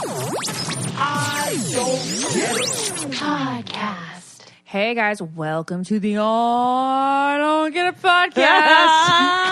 I don't get it. Podcast. Hey guys, welcome to the I Don't Get It podcast.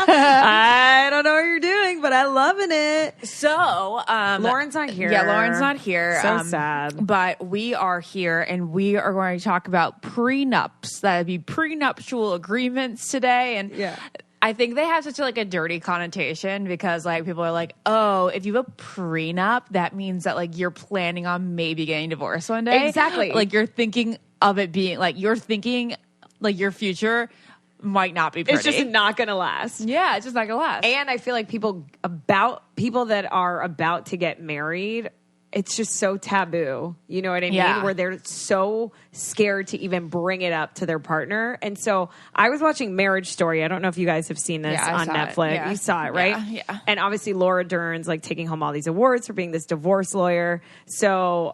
I don't know what you're doing, but I'm loving it. So, Lauren's not here. Yeah, Lauren's not here. So sad. But we are here, and we are going to talk about prenups. That would be prenuptial agreements today. And Yeah. I think they have such a dirty connotation because people are like, oh, if you have a prenup, that means that you're planning on maybe getting divorced one day. Exactly. You're thinking of it being you're thinking your future might not be pretty. It's just not going to last. Yeah, it's just not going to last. And I feel like people that are about to get married, it's just so taboo. You know what I mean? Yeah. Where they're so scared to even bring it up to their partner. And so I was watching Marriage Story. I don't know if you guys have seen this on Netflix. Yeah. You saw it, right? Yeah. And obviously Laura Dern's taking home all these awards for being this divorce lawyer. So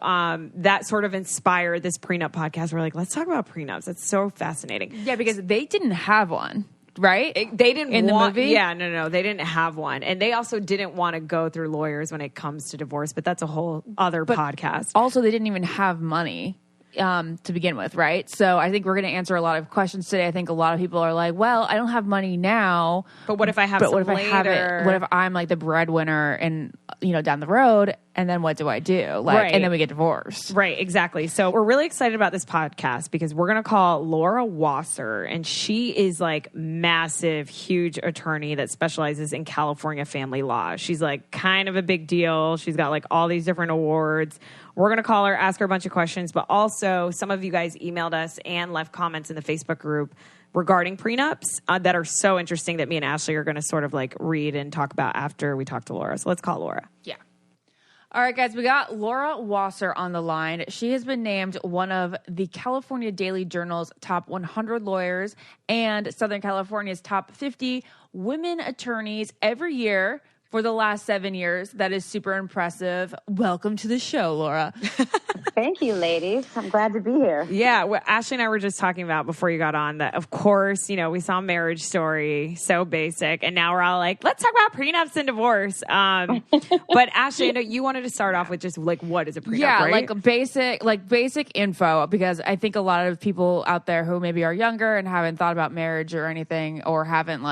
that sort of inspired this prenup podcast. We're like, let's talk about prenups. It's so fascinating. Yeah, because they didn't have one. Right? They didn't in the movie? Yeah, no. They didn't have one. And they also didn't want to go through lawyers when it comes to divorce, but that's a whole other podcast. Also, they didn't even have money to begin with, right? So I think we're going to answer a lot of questions today. I think a lot of people are like, well, I don't have money now. But what if I have But some what if later? I have it? What if I'm the breadwinner and, down the road, and then what do I do? Right. And then we get divorced. Right, exactly. So we're really excited about this podcast because we're going to call Laura Wasser, and she is massive, huge attorney that specializes in California family law. She's kind of a big deal. She's got all these different awards. We're going to call her, ask her a bunch of questions, but also some of you guys emailed us and left comments in the Facebook group regarding prenups that are so interesting that me and Ashley are going to sort of read and talk about after we talk to Laura. So let's call Laura. Yeah. All right, guys, we got Laura Wasser on the line. She has been named one of the California Daily Journal's top 100 lawyers and Southern California's top 50 women attorneys every year for the last 7 years. That is super impressive. Welcome to the show, Laura. Thank you, ladies. I'm glad to be here. Yeah, what Ashley and I were just talking about before you got on that, of course, we saw Marriage Story, so basic, and now we're all let's talk about prenups and divorce. But Ashley, I know you wanted to start off with just what is a prenup, Yeah, right? basic info, because I think a lot of people out there who maybe are younger and haven't thought about marriage or anything, or haven't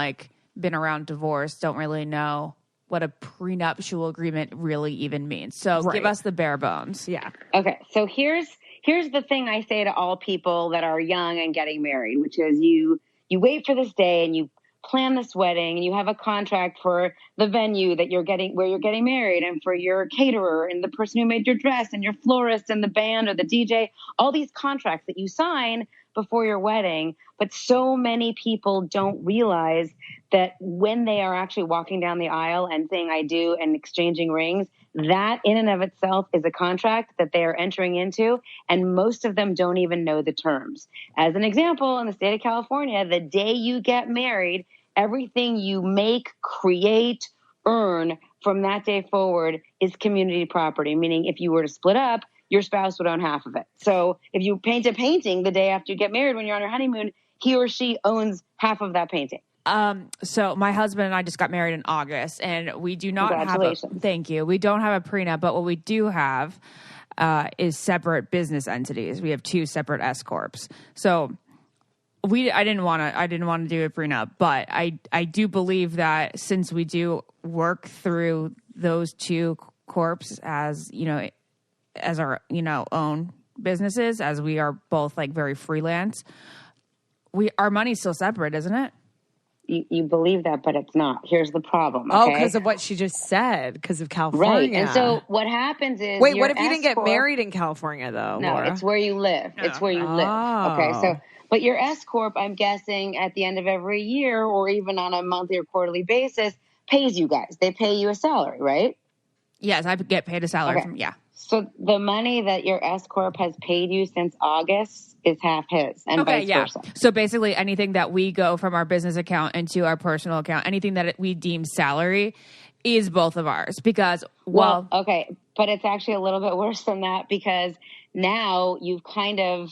been around divorce, don't really know what a prenuptial agreement really even means. So give us the bare bones. Yeah. Okay, so here's the thing I say to all people that are young and getting married, which is you wait for this day and you plan this wedding and you have a contract for the venue where you're getting married, and for your caterer and the person who made your dress and your florist and the band or the DJ, all these contracts that you sign before your wedding. But so many people don't realize that when they are actually walking down the aisle and saying I do and exchanging rings, that in and of itself is a contract that they are entering into, and most of them don't even know the terms. As an example, in the state of California, the day you get married, everything you make, create, earn from that day forward is community property, meaning if you were to split up, your spouse would own half of it. So if you paint a painting the day after you get married when you're on your honeymoon, he or she owns half of that painting. So my husband and I just got married in August, and we do not have thank you. We don't have a prenup, but what we do have is separate business entities. We have 2 separate S corps. So I didn't want to do a prenup, but I do believe that since we do work through those 2 corps as as our own businesses, as we are both very freelance, our money's still separate, isn't it? You believe that, but it's not. Here's the problem. Oh, Okay? because of what she just said, because of California. Right. And so what happens is... Wait, what if you didn't get married in California, though, No, Laura? it's where you live. It's where you live. Okay, so... But your S Corp, I'm guessing, at the end of every year or even on a monthly or quarterly basis, pays you guys. They pay you a salary, right? Yes, I get paid a salary from, yeah. So the money that your S Corp has paid you since August is half his, and vice versa. So basically anything that we go from our business account into our personal account, anything that we deem salary is both of ours because, well, okay, but it's actually a little bit worse than that because now you've kind of,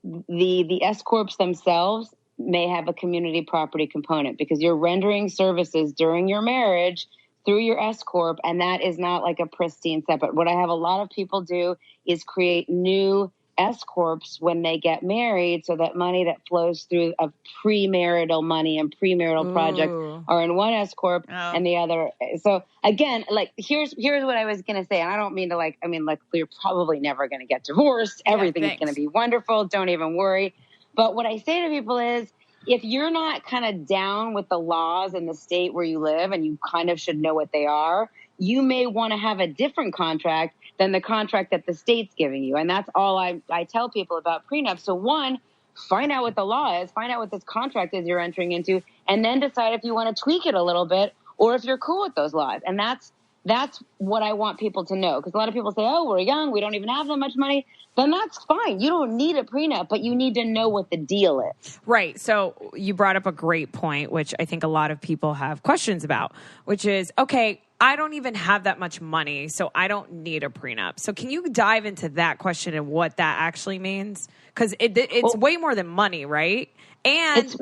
the S Corps themselves may have a community property component because you're rendering services during your marriage through your S Corp, and that is not like a pristine separate. What I have a lot of people do is create new S Corps when they get married, so that money that flows through of premarital money and premarital projects are in one S Corp and the other. So again, like here's what I was going to say. And I don't mean to you're probably never going to get divorced. Everything's going to be wonderful. Don't even worry. But what I say to people is, if you're not kind of down with the laws in the state where you live, and you kind of should know what they are, you may want to have a different contract than the contract that the state's giving you. And that's all I tell people about prenups. So one, find out what the law is, find out what this contract is you're entering into, and then decide if you want to tweak it a little bit or if you're cool with those laws. And that's what I want people to know. Because a lot of people say, oh, we're young, we don't even have that much money. Then that's fine. You don't need a prenup, but you need to know what the deal is. Right. So you brought up a great point, which I think a lot of people have questions about, which is, okay, I don't even have that much money, so I don't need a prenup. So can you dive into that question and what that actually means? Because it's way more than money, right? And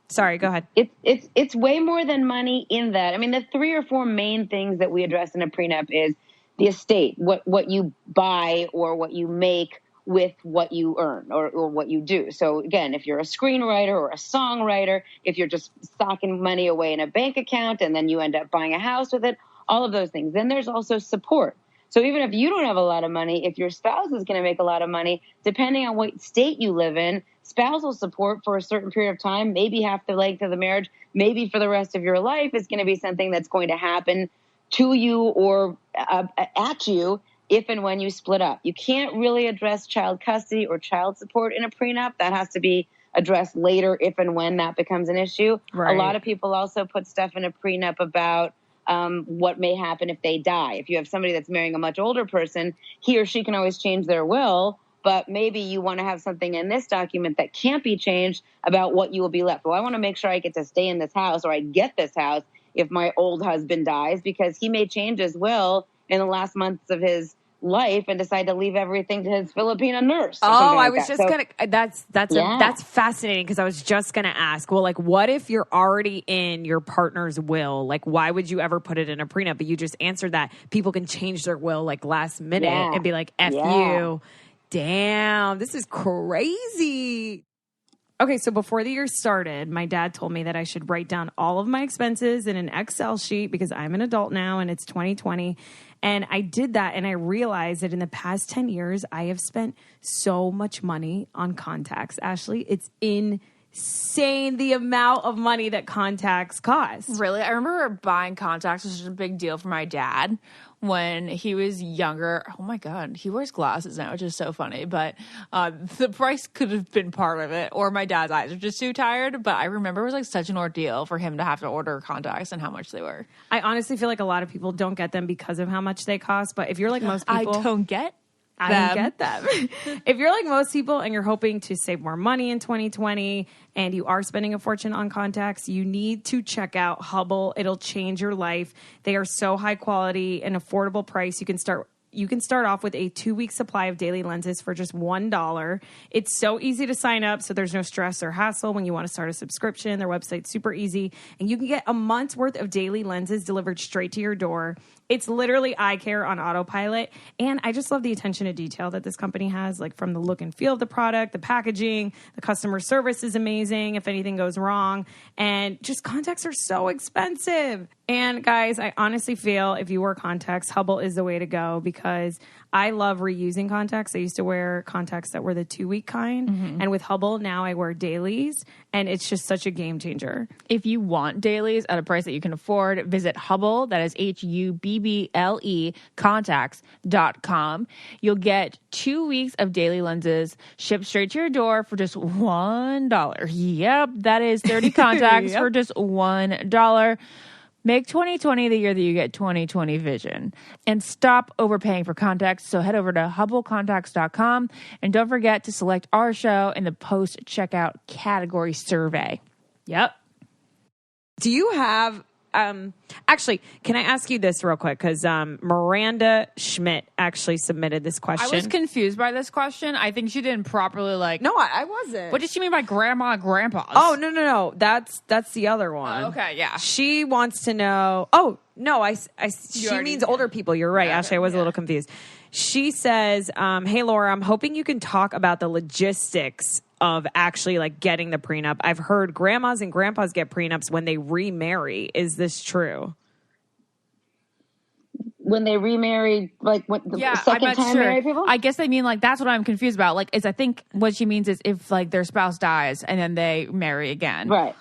sorry, go ahead. It's way more than money in that. I mean, the 3 or 4 main things that we address in a prenup is the estate, what you buy or what you make with what you earn or what you do. So again, if you're a screenwriter or a songwriter, if you're just stocking money away in a bank account and then you end up buying a house with it, all of those things. Then there's also support. So even if you don't have a lot of money, if your spouse is going to make a lot of money, depending on what state you live in, spousal support for a certain period of time, maybe half the length of the marriage, maybe for the rest of your life, is going to be something that's going to happen to you or at you if and when you split up. You can't really address child custody or child support in a prenup. That has to be addressed later if and when that becomes an issue. Right. A lot of people also put stuff in a prenup about what may happen if they die. If you have somebody that's marrying a much older person, he or she can always change their will, but maybe you want to have something in this document that can't be changed about what you will be left. Well, I want to make sure I get to stay in this house, or I get this house if my old husband dies, because he may change his will in the last months of his life and decide to leave everything to his Filipina nurse. That's fascinating, because I was just going to ask, well, like, what if you're already in your partner's will? Like, why would you ever put it in a prenup? But you just answered that. People can change their will like last minute and be like, F you. Damn, this is crazy. Okay, so before the year started, my dad told me that I should write down all of my expenses in an Excel sheet because I'm an adult now and it's 2020. And I did that, and I realized that in the past 10 years, I have spent so much money on contacts. Ashley, it's insane the amount of money that contacts cost. Really? I remember buying contacts was such a big deal for my dad when he was younger. Oh my God, he wears glasses now, which is so funny. But the price could have been part of it, or my dad's eyes are just too tired. But I remember it was like such an ordeal for him to have to order contacts and how much they were. I honestly feel like a lot of people don't get them because of how much they cost. But if you're like most people, I don't get them. If you're like most people and you're hoping to save more money in 2020 and you are spending a fortune on contacts, you need to check out Hubble. It'll change your life. They are so high quality and affordable price. You can start off with a 2-week supply of daily lenses for just $1. It's so easy to sign up, so there's no stress or hassle when you want to start a subscription. Their website's super easy, and you can get a month's worth of daily lenses delivered straight to your door. It's literally eye care on autopilot, and I just love the attention to detail that this company has, like from the look and feel of the product, the packaging, the customer service is amazing if anything goes wrong, and just contacts are so expensive. And guys, I honestly feel if you wear contacts, Hubble is the way to go, because I love reusing contacts. I used to wear contacts that were the 2-week kind. Mm-hmm. And with Hubble, now I wear dailies. And it's just such a game changer. If you want dailies at a price that you can afford, visit Hubble, that is HUBBLE, contacts.com. You'll get 2 weeks of daily lenses shipped straight to your door for just $1. Yep, that is 30 contacts for just $1. Make 2020 the year that you get 2020 vision. And stop overpaying for contacts. So head over to hubblecontacts.com. And don't forget to select our show in the post-checkout category survey. Yep. Do you have actually, can I ask you this real quick? Because Miranda Schmidt actually submitted this question. I was confused by this question. I think she didn't properly No, I wasn't. What did she mean by grandma and grandpas? Oh, no. That's the other one. Oh, okay, yeah. She wants to know. Oh, no, she means older people. You're right, Ashley. I was a little confused. She says, hey, Laura, I'm hoping you can talk about the logistics of actually like getting the prenup. I've heard grandmas and grandpas get prenups when they remarry. Is this true? When they remarry, like when the second time married people? I guess they mean like that's what I'm confused about. Like, I think what she means is if like their spouse dies and then they marry again. Right.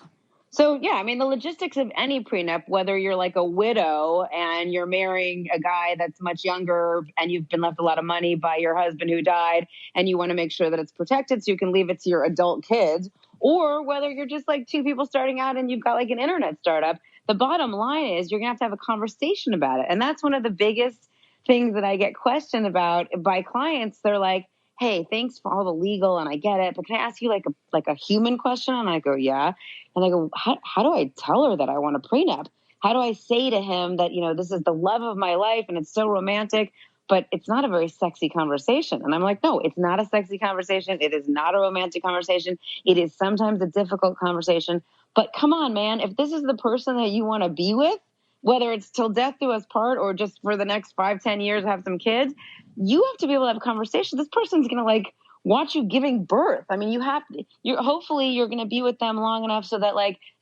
So, yeah, I mean, the logistics of any prenup, whether you're like a widow and you're marrying a guy that's much younger and you've been left a lot of money by your husband who died and you want to make sure that it's protected so you can leave it to your adult kids, or whether you're just like two people starting out and you've got like an internet startup, the bottom line is you're going to have a conversation about it. And that's one of the biggest things that I get questioned about by clients. They're like, hey, thanks for all the legal and I get it, but can I ask you like a human question? And I go, yeah. And I go, how do I tell her that I want a prenup? How do I say to him that, this is the love of my life and it's so romantic, but it's not a very sexy conversation? And I'm like, no, it's not a sexy conversation. It is not a romantic conversation. It is sometimes a difficult conversation. But come on, man, if this is the person that you want to be with, whether it's till death do us part or just for the next 5-10 years, have some kids, you have to be able to have a conversation. This person's going to watch you giving birth. I mean, hopefully you're going to be with them long enough so that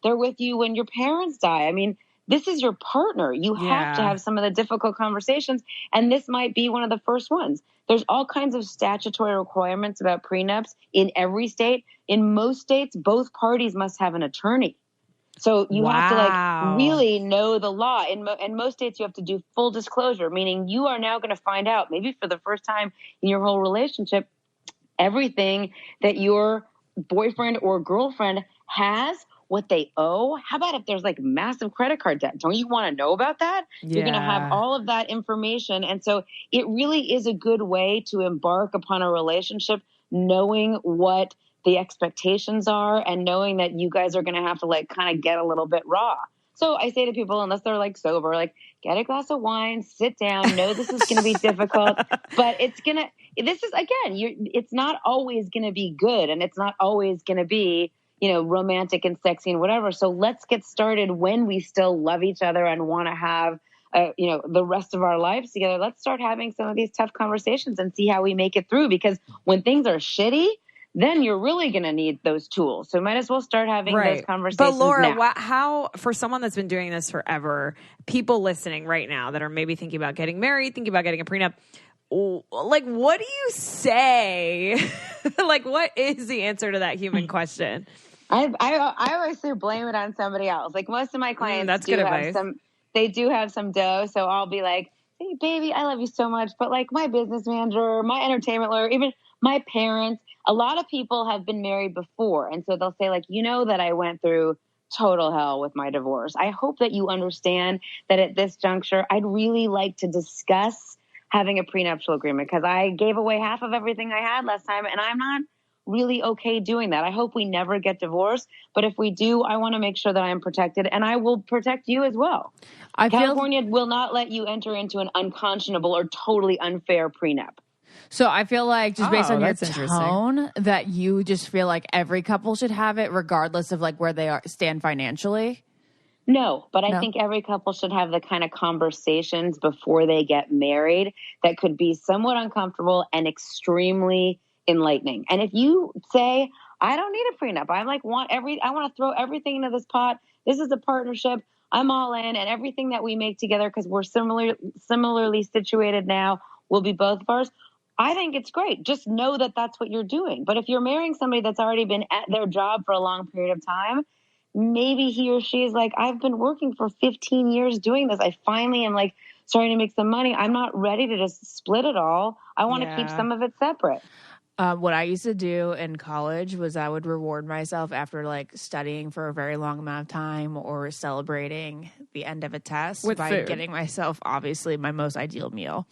they're with you when your parents die. I mean, this is your partner. You have to have some of the difficult conversations. And this might be one of the first ones. There's all kinds of statutory requirements about prenups in every state. In most states, both parties must have an attorney. So you have to really know the law. In most states, you have to do full disclosure, meaning you are now going to find out, maybe for the first time in your whole relationship, everything that your boyfriend or girlfriend has, what they owe. How about if there's massive credit card debt? Don't you want to know about that? Yeah. You're going to have all of that information. And so it really is a good way to embark upon a relationship, knowing what the expectations are and knowing that you guys are going to have to kind of get a little bit raw. So I say to people, unless they're sober, get a glass of wine, sit down, know this is going to be difficult, but it's not always going to be good. And it's not always going to be, romantic and sexy and whatever. So let's get started when we still love each other and want to have, the rest of our lives together. Let's start having some of these tough conversations and see how we make it through, because when things are shitty, then you're really going to need those tools. So might as well start having those conversations. But Laura, now. How, for someone that's been doing this forever, people listening right now that are maybe thinking about getting married, thinking about getting a prenup, what do you say? What is the answer to that human question? I always say blame it on somebody else. Most of my clients that's good advice. They do have some dough. So I'll be like, hey, baby, I love you so much. But my business manager, my entertainment lawyer, even my parents, a lot of people have been married before. And so they'll say that I went through total hell with my divorce. I hope that you understand that at this juncture, I'd really like to discuss having a prenuptial agreement, because I gave away half of everything I had last time and I'm not really okay doing that. I hope we never get divorced. But if we do, I want to make sure that I am protected, and I will protect you as well. California will not let you enter into an unconscionable or totally unfair prenup. So I feel just based on your tone that you just feel like every couple should have it regardless of where they stand financially. No, but I think every couple should have the kind of conversations before they get married that could be somewhat uncomfortable and extremely enlightening. And if you say, I don't need a prenup, I want to throw everything into this pot. This is a partnership. I'm all in, and everything that we make together, because we're similarly situated now, will be both of ours. I think it's great. Just know that that's what you're doing. But if you're marrying somebody that's already been at their job for a long period of time, maybe he or she is I've been working for 15 years doing this. I finally am starting to make some money. I'm not ready to just split it all. I want to keep some of it separate. What I used to do in college was I would reward myself after studying for a very long amount of time or celebrating the end of a test by getting myself obviously my most ideal meal.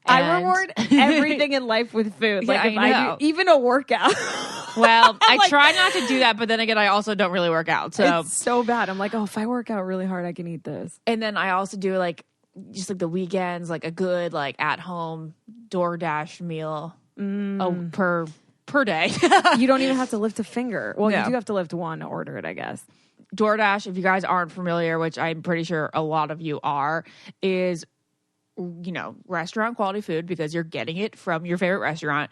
I reward everything in life with food. I know. even a workout. Well, I try not to do that, but then again, I also don't really work out. So it's so bad. I'm like, oh, if I work out really hard, I can eat this. And then I also do like just like the weekends, like a good like at home DoorDash meal per day. You don't even have to lift a finger. Well, No. you do have to lift one to order it, I guess. DoorDash, if you guys aren't familiar, which I'm pretty sure a lot of you are, is, you know, restaurant quality food because you're getting it from your favorite restaurant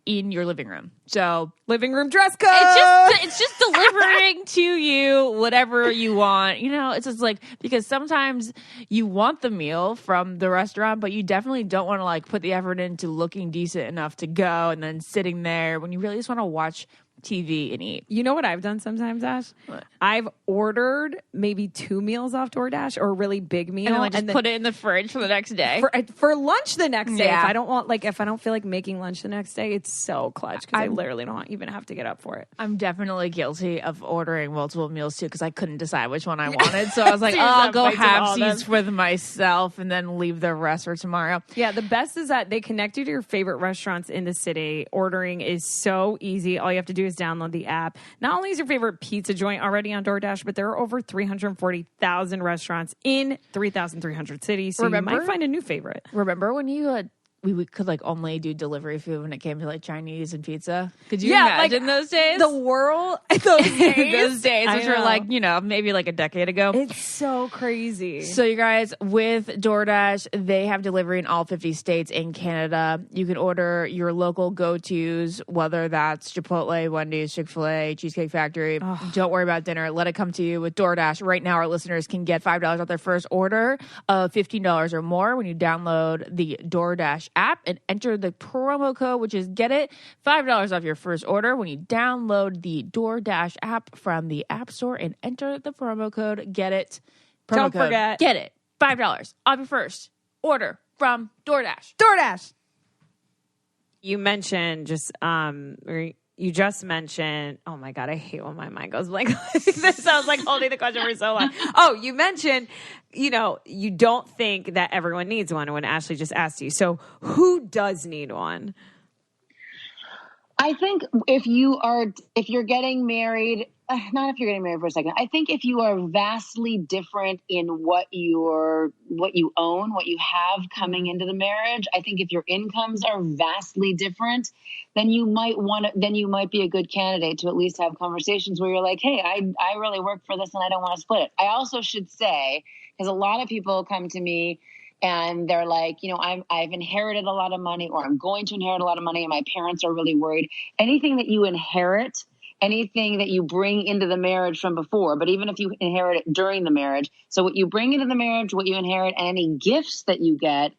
in your living room. So Living room dress code. it's just delivering to you whatever you want. You know, it's just like, because sometimes you want the meal from the restaurant, but you definitely don't want to like put the effort into looking decent enough to go and then sitting there when you really just want to watch TV and eat. You know what I've done sometimes, Ash? What? I've ordered maybe 2 meals off DoorDash or a really big meal, And then like just put it in the fridge for the next day. For lunch the next day. Yeah. If I don't feel like making lunch the next day, it's so clutch because I literally don't even have to get up for it. I'm definitely guilty of ordering multiple meals too because I couldn't decide which one I wanted. So I was like, oh, I'll go half-seas with myself and then leave the rest for tomorrow. Yeah, the best is that they connect you to your favorite restaurants in the city. Ordering is so easy. All you have to do is download the app. Not only is your favorite pizza joint already on DoorDash, but there are over 340,000 restaurants in 3,300 cities. So you might find a new favorite. Remember when you we could like only do delivery food when it came to like Chinese and pizza? Could you imagine those days? The world, those days, those days, which were like, you know, maybe like a decade ago. It's so crazy. So you guys, with DoorDash, they have delivery in all 50 states in Canada. You can order your local go-tos, whether that's Chipotle, Wendy's, Chick-fil-A, Cheesecake Factory. Don't worry about dinner. Let it come to you with DoorDash. Right now, our listeners can get $5 off their first order of $15 or more when you download the DoorDash app and enter the promo code, which is get it, $5 off your first order when you download the DoorDash app from the App Store and enter the promo code get it. Don't forget, get it, $5 off your first order from DoorDash. DoorDash. You mentioned you just mentioned, oh my God, I hate when my mind goes blank. This sounds like holding the question for so long. Oh, you mentioned, you know, you don't think that everyone needs one when Ashley just asked you. So who does need one? I think if you're getting married, not if you're getting married for a second. I think if you are vastly different in what you own, what you have coming into the marriage, I think if your incomes are vastly different, then you might be a good candidate to at least have conversations where you're like, hey, I really work for this and I don't want to split it. I also should say, because a lot of people come to me and they're like, you know, I've inherited a lot of money, or I'm going to inherit a lot of money, and my parents are really worried. Anything that you inherit, anything that you bring into the marriage from before, but even if you inherit it during the marriage, so what you bring into the marriage, what you inherit, and any gifts that you get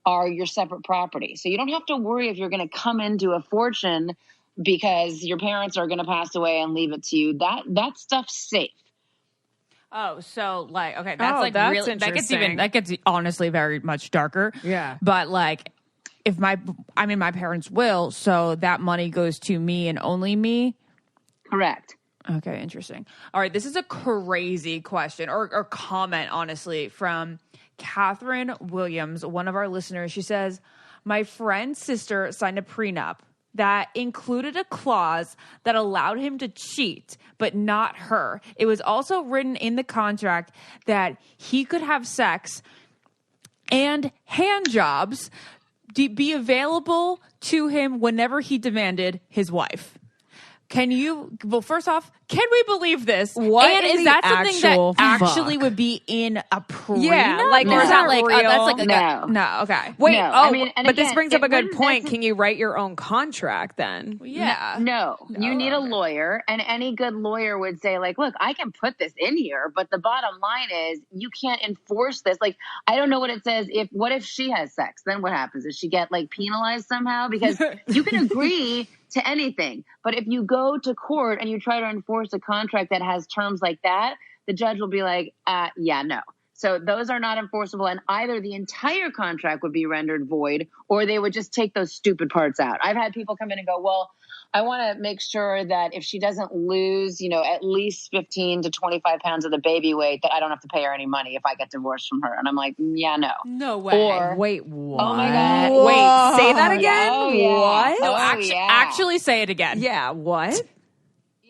are your separate property. So you don't have to worry if you're going to come into a fortune because your parents are going to pass away and leave it to you. That stuff's safe. Oh, so like, okay, that's really, that gets honestly very much darker. Yeah. But like, if my parents will, so that money goes to me and only me. Correct. Okay, interesting. All right, this is a crazy question or comment, honestly, from Catherine Williams, one of our listeners. She says, my friend's sister signed a prenup that included a clause that allowed him to cheat, but not her. It was also written in the contract that he could have sex and hand jobs be available to him whenever he demanded his wife. First off, can we believe this? What and is that something that actually would be in a prenup? Yeah, like, or is that like, real? that's like No. Okay. Wait, No. I mean, and but again, this brings up a good point. This Can you write your own contract then? Yeah. No, you need a lawyer, and any good lawyer would say, like, look, I can put this in here, but the bottom line is you can't enforce this. Like, I don't know what it says. What if she has sex? Then what happens? Does she get like penalized somehow? Because you can agree to anything, but if you go to court and you try to enforce a contract that has terms like that, the judge will be like, yeah, no. So those are not enforceable, and either the entire contract would be rendered void or they would just take those stupid parts out. I've had people come in and go, well, I want to make sure that if she doesn't lose, at least 15 to 25 pounds of the baby weight, that I don't have to pay her any money if I get divorced from her. And I'm like, yeah, no. No way. Or, wait, what? Oh my God. Whoa. Wait, say that again? Oh, yeah. What? No, Oh, actually say it again. Yeah, what?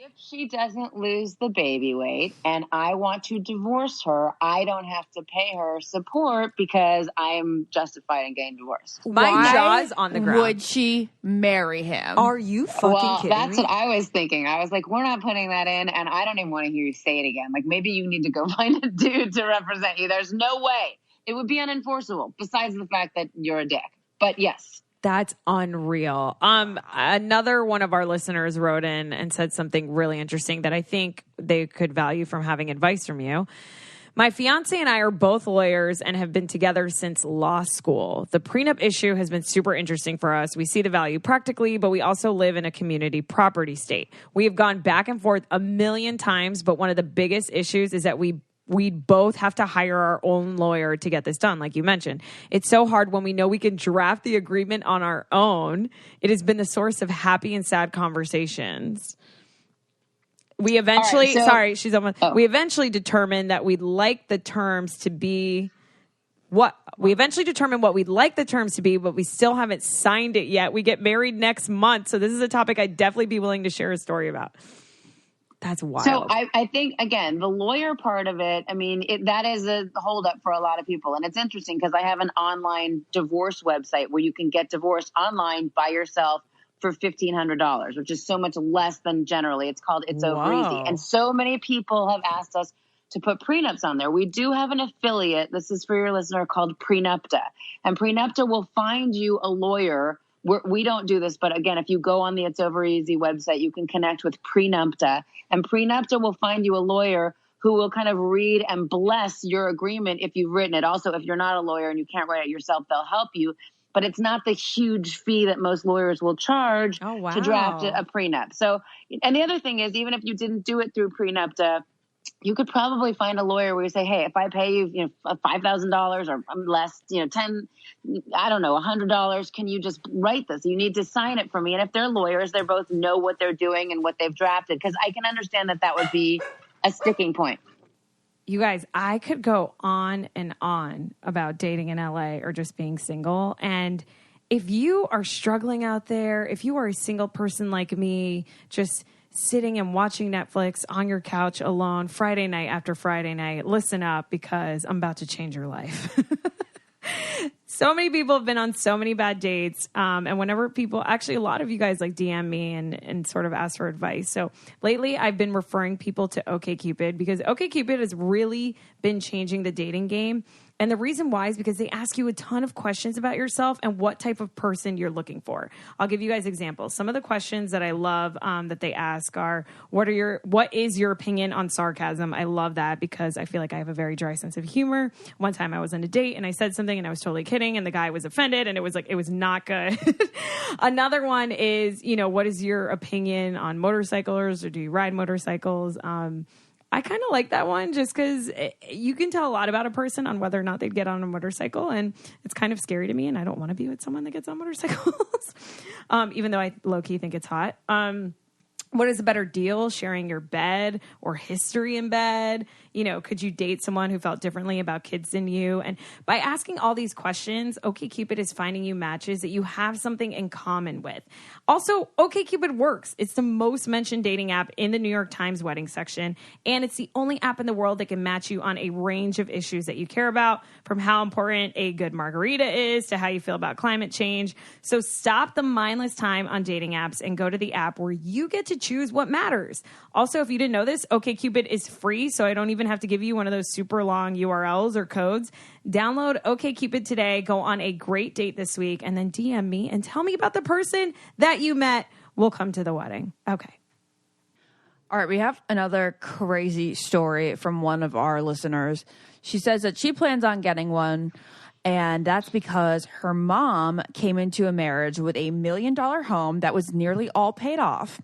If she doesn't lose the baby weight and I want to divorce her, I don't have to pay her support because I'm justified in getting divorced. My jaw's on the ground. Would she marry him? Are you fucking kidding that's me? what I was thinking. I was like, we're not putting that in, and I don't even want to hear you say it again. Like, maybe you need to go find a dude to represent you. There's no way. It would be unenforceable, besides the fact that you're a dick. But yes. That's unreal. Another one of our listeners wrote in and said something really interesting that I think they could value from having advice from you. My fiance and I are both lawyers and have been together since law school. The prenup issue has been super interesting for us. We see the value practically, but we also live in a community property state. We have gone back and forth a million times, but one of the biggest issues is that we both have to hire our own lawyer to get this done, like you mentioned. It's so hard when we know we can draft the agreement on our own. It has been the source of happy and sad conversations. We eventually, we eventually determined that we'd like the terms to be what we eventually determined what we'd like the terms to be, but we still haven't signed it yet. We get married next month. So this is a topic I'd definitely be willing to share a story about. That's wild. So I think, again, the lawyer part of it, I mean, that is a holdup for a lot of people. And it's interesting because I have an online divorce website where you can get divorced online by yourself for $1,500, which is so much less than generally. It's called It's Overeasy. And so many people have asked us to put prenups on there. We do have an affiliate. This is for your listener called Prenupta. And Prenupta will find you a lawyer. We don't do this, but again, if you go on the It's Overeasy website, you can connect with Prenupta, and Prenupta will find you a lawyer who will kind of read and bless your agreement if you've written it. Also, if you're not a lawyer and you can't write it yourself, they'll help you. But it's not the huge fee that most lawyers will charge to draft a prenup. So, and the other thing is, even if you didn't do it through Prenupta, you could probably find a lawyer where you say, hey, if I pay you, $5,000 or less, $100, can you just write this? You need to sign it for me. And if they're lawyers, they both know what they're doing and what they've drafted, because I can understand that would be a sticking point. You guys, I could go on and on about dating in LA or just being single. And if you are struggling out there, if you are a single person like me, just sitting and watching Netflix on your couch alone, Friday night after Friday night, listen up, because I'm about to change your life. So many people have been on so many bad dates. And whenever people, actually a lot of you guys like DM me and sort of ask for advice. So lately I've been referring people to OkCupid because OkCupid has really been changing the dating game. And the reason why is because they ask you a ton of questions about yourself and what type of person you're looking for. I'll give you guys examples. Some of the questions that I love that they ask are, what is your opinion on sarcasm? I love that because I feel like I have a very dry sense of humor. One time I was on a date and I said something and I was totally kidding and the guy was offended and it was not good. Another one is, what is your opinion on motorcycles, or do you ride motorcycles? I kind of like that one just because you can tell a lot about a person on whether or not they'd get on a motorcycle. And it's kind of scary to me. And I don't want to be with someone that gets on motorcycles, even though I low-key think it's hot. What is a better deal, sharing your bed or history in bed? Could you date someone who felt differently about kids than you? And by asking all these questions, OkCupid is finding you matches that you have something in common with. Also, OkCupid works. It's the most mentioned dating app in the New York Times wedding section, and it's the only app in the world that can match you on a range of issues that you care about, from how important a good margarita is to how you feel about climate change. So stop the mindless time on dating apps and go to the app where you get to choose what matters. Also, if you didn't know this, OkCupid is free, so I don't even have to give you one of those super long URLs or codes. Download OkCupid today, go on a great date this week, and then DM me and tell me about the person that you met. We'll come to the wedding. Okay. All right, we have another crazy story from one of our listeners. She says that she plans on getting one, and that's because her mom came into a marriage with $1 million home that was nearly all paid off.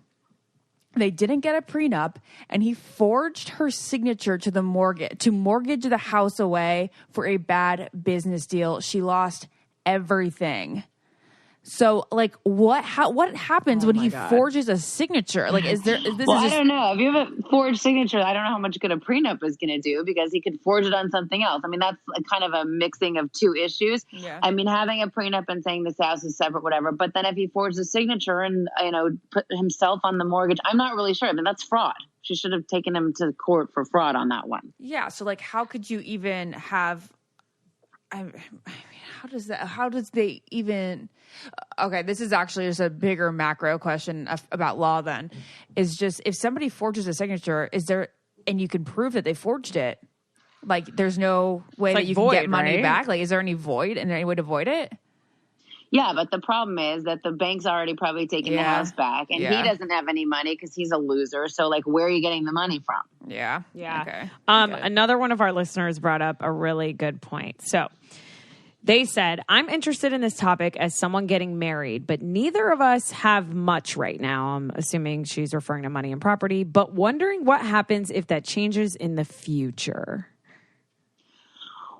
They didn't get a prenup, and he forged her signature to the mortgage to mortgage the house away for a bad business deal. She lost everything. So, like, what happens when he forges a signature? Like, is this? I don't know. If you have a forged signature, I don't know how much good a prenup is going to do, because he could forge it on something else. I mean, that's kind of a mixing of two issues. Yeah. I mean, having a prenup and saying this house is separate, whatever. But then if he forged a signature and, put himself on the mortgage, I'm not really sure. I mean, that's fraud. She should have taken him to court for fraud on that one. Yeah. So, like, how could you even have? I mean, how does they even? Okay, this is actually just a bigger macro question about law then. Is just, if somebody forges a signature, is there, and you can prove that they forged it, like, there's no way that you can get money back? Like, is there any void and any way to void it? Yeah, but the problem is that the bank's already probably taking the house back, and he doesn't have any money because he's a loser. So, like, where are you getting the money from? Yeah. Okay. Another one of our listeners brought up a really good point. So they said, I'm interested in this topic as someone getting married, but neither of us have much right now. I'm assuming she's referring to money and property, but wondering what happens if that changes in the future.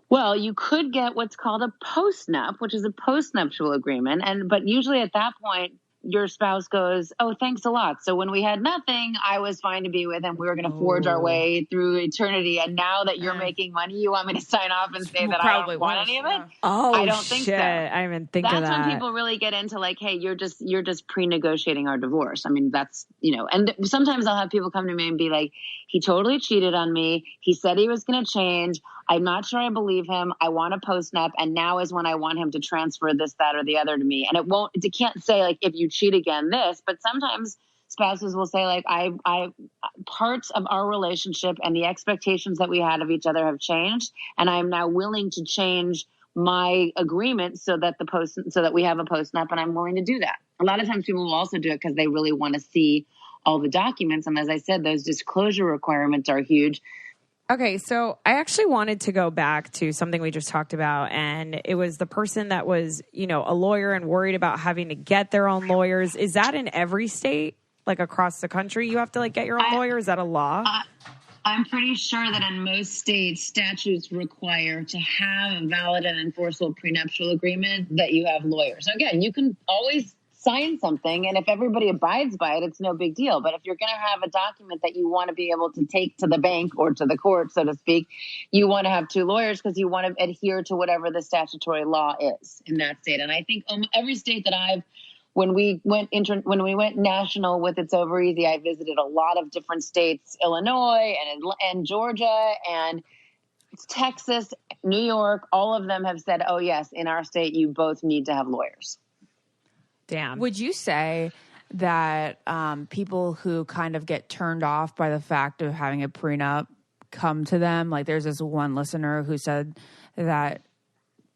Well, you could get what's called a postnup, which is a postnuptial agreement. But usually at that point, your spouse goes, oh, thanks a lot. So when we had nothing, I was fine to be with him. We were going to forge our way through eternity. And now that you're making money, you want me to sign off and say that I don't want any of it? Oh, I don't think so. I didn't even think of that. That's when people really get into, like, hey, you're just pre-negotiating our divorce. I mean, that's, and sometimes I'll have people come to me and be like, he totally cheated on me. He said he was going to change. I'm not sure I believe him. I want a postnup, and now is when I want him to transfer this, that, or the other to me. And it can't say, like, if you cheat again, this, but sometimes spouses will say, like, I parts of our relationship and the expectations that we had of each other have changed, and I'm now willing to change my agreement so that we have a postnup, and I'm willing to do that. A lot of times people will also do it because they really want to see all the documents. And as I said, those disclosure requirements are huge. Okay, so I actually wanted to go back to something we just talked about, and it was the person that was, a lawyer and worried about having to get their own lawyers. Is that in every state, like across the country, you have to, like, get your own lawyer? Is that a law? I'm pretty sure that in most states, statutes require to have a valid and enforceable prenuptial agreement that you have lawyers. So again, you can always sign something, and if everybody abides by it, it's no big deal. But if you're going to have a document that you want to be able to take to the bank or to the court, so to speak, you want to have two lawyers because you want to adhere to whatever the statutory law is in that state. And I think every state that when we went national with It's Overeasy, I visited a lot of different states, Illinois and Georgia and Texas, New York. All of them have said, oh yes, in our state, you both need to have lawyers. Damn. Would you say that people who kind of get turned off by the fact of having a prenup come to them? Like, there's this one listener who said that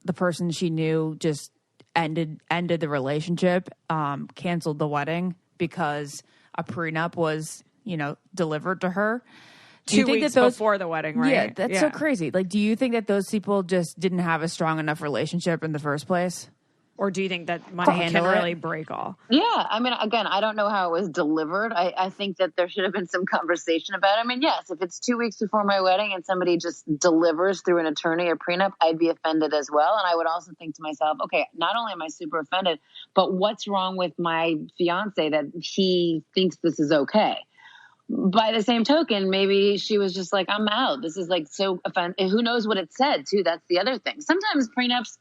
the person she knew just ended the relationship, canceled the wedding because a prenup was, delivered to her. Do you think that before the wedding, right? Yeah, that's so crazy. Like, do you think that those people just didn't have a strong enough relationship in the first place? Or do you think that money can really break all? Yeah. I mean, again, I don't know how it was delivered. I think that there should have been some conversation about it. I mean, yes, if it's 2 weeks before my wedding and somebody just delivers through an attorney a prenup, I'd be offended as well. And I would also think to myself, okay, not only am I super offended, but what's wrong with my fiance that he thinks this is okay? By the same token, maybe she was just like, I'm out. This is like so offensive. Who knows what it said, too? That's the other thing. Sometimes prenups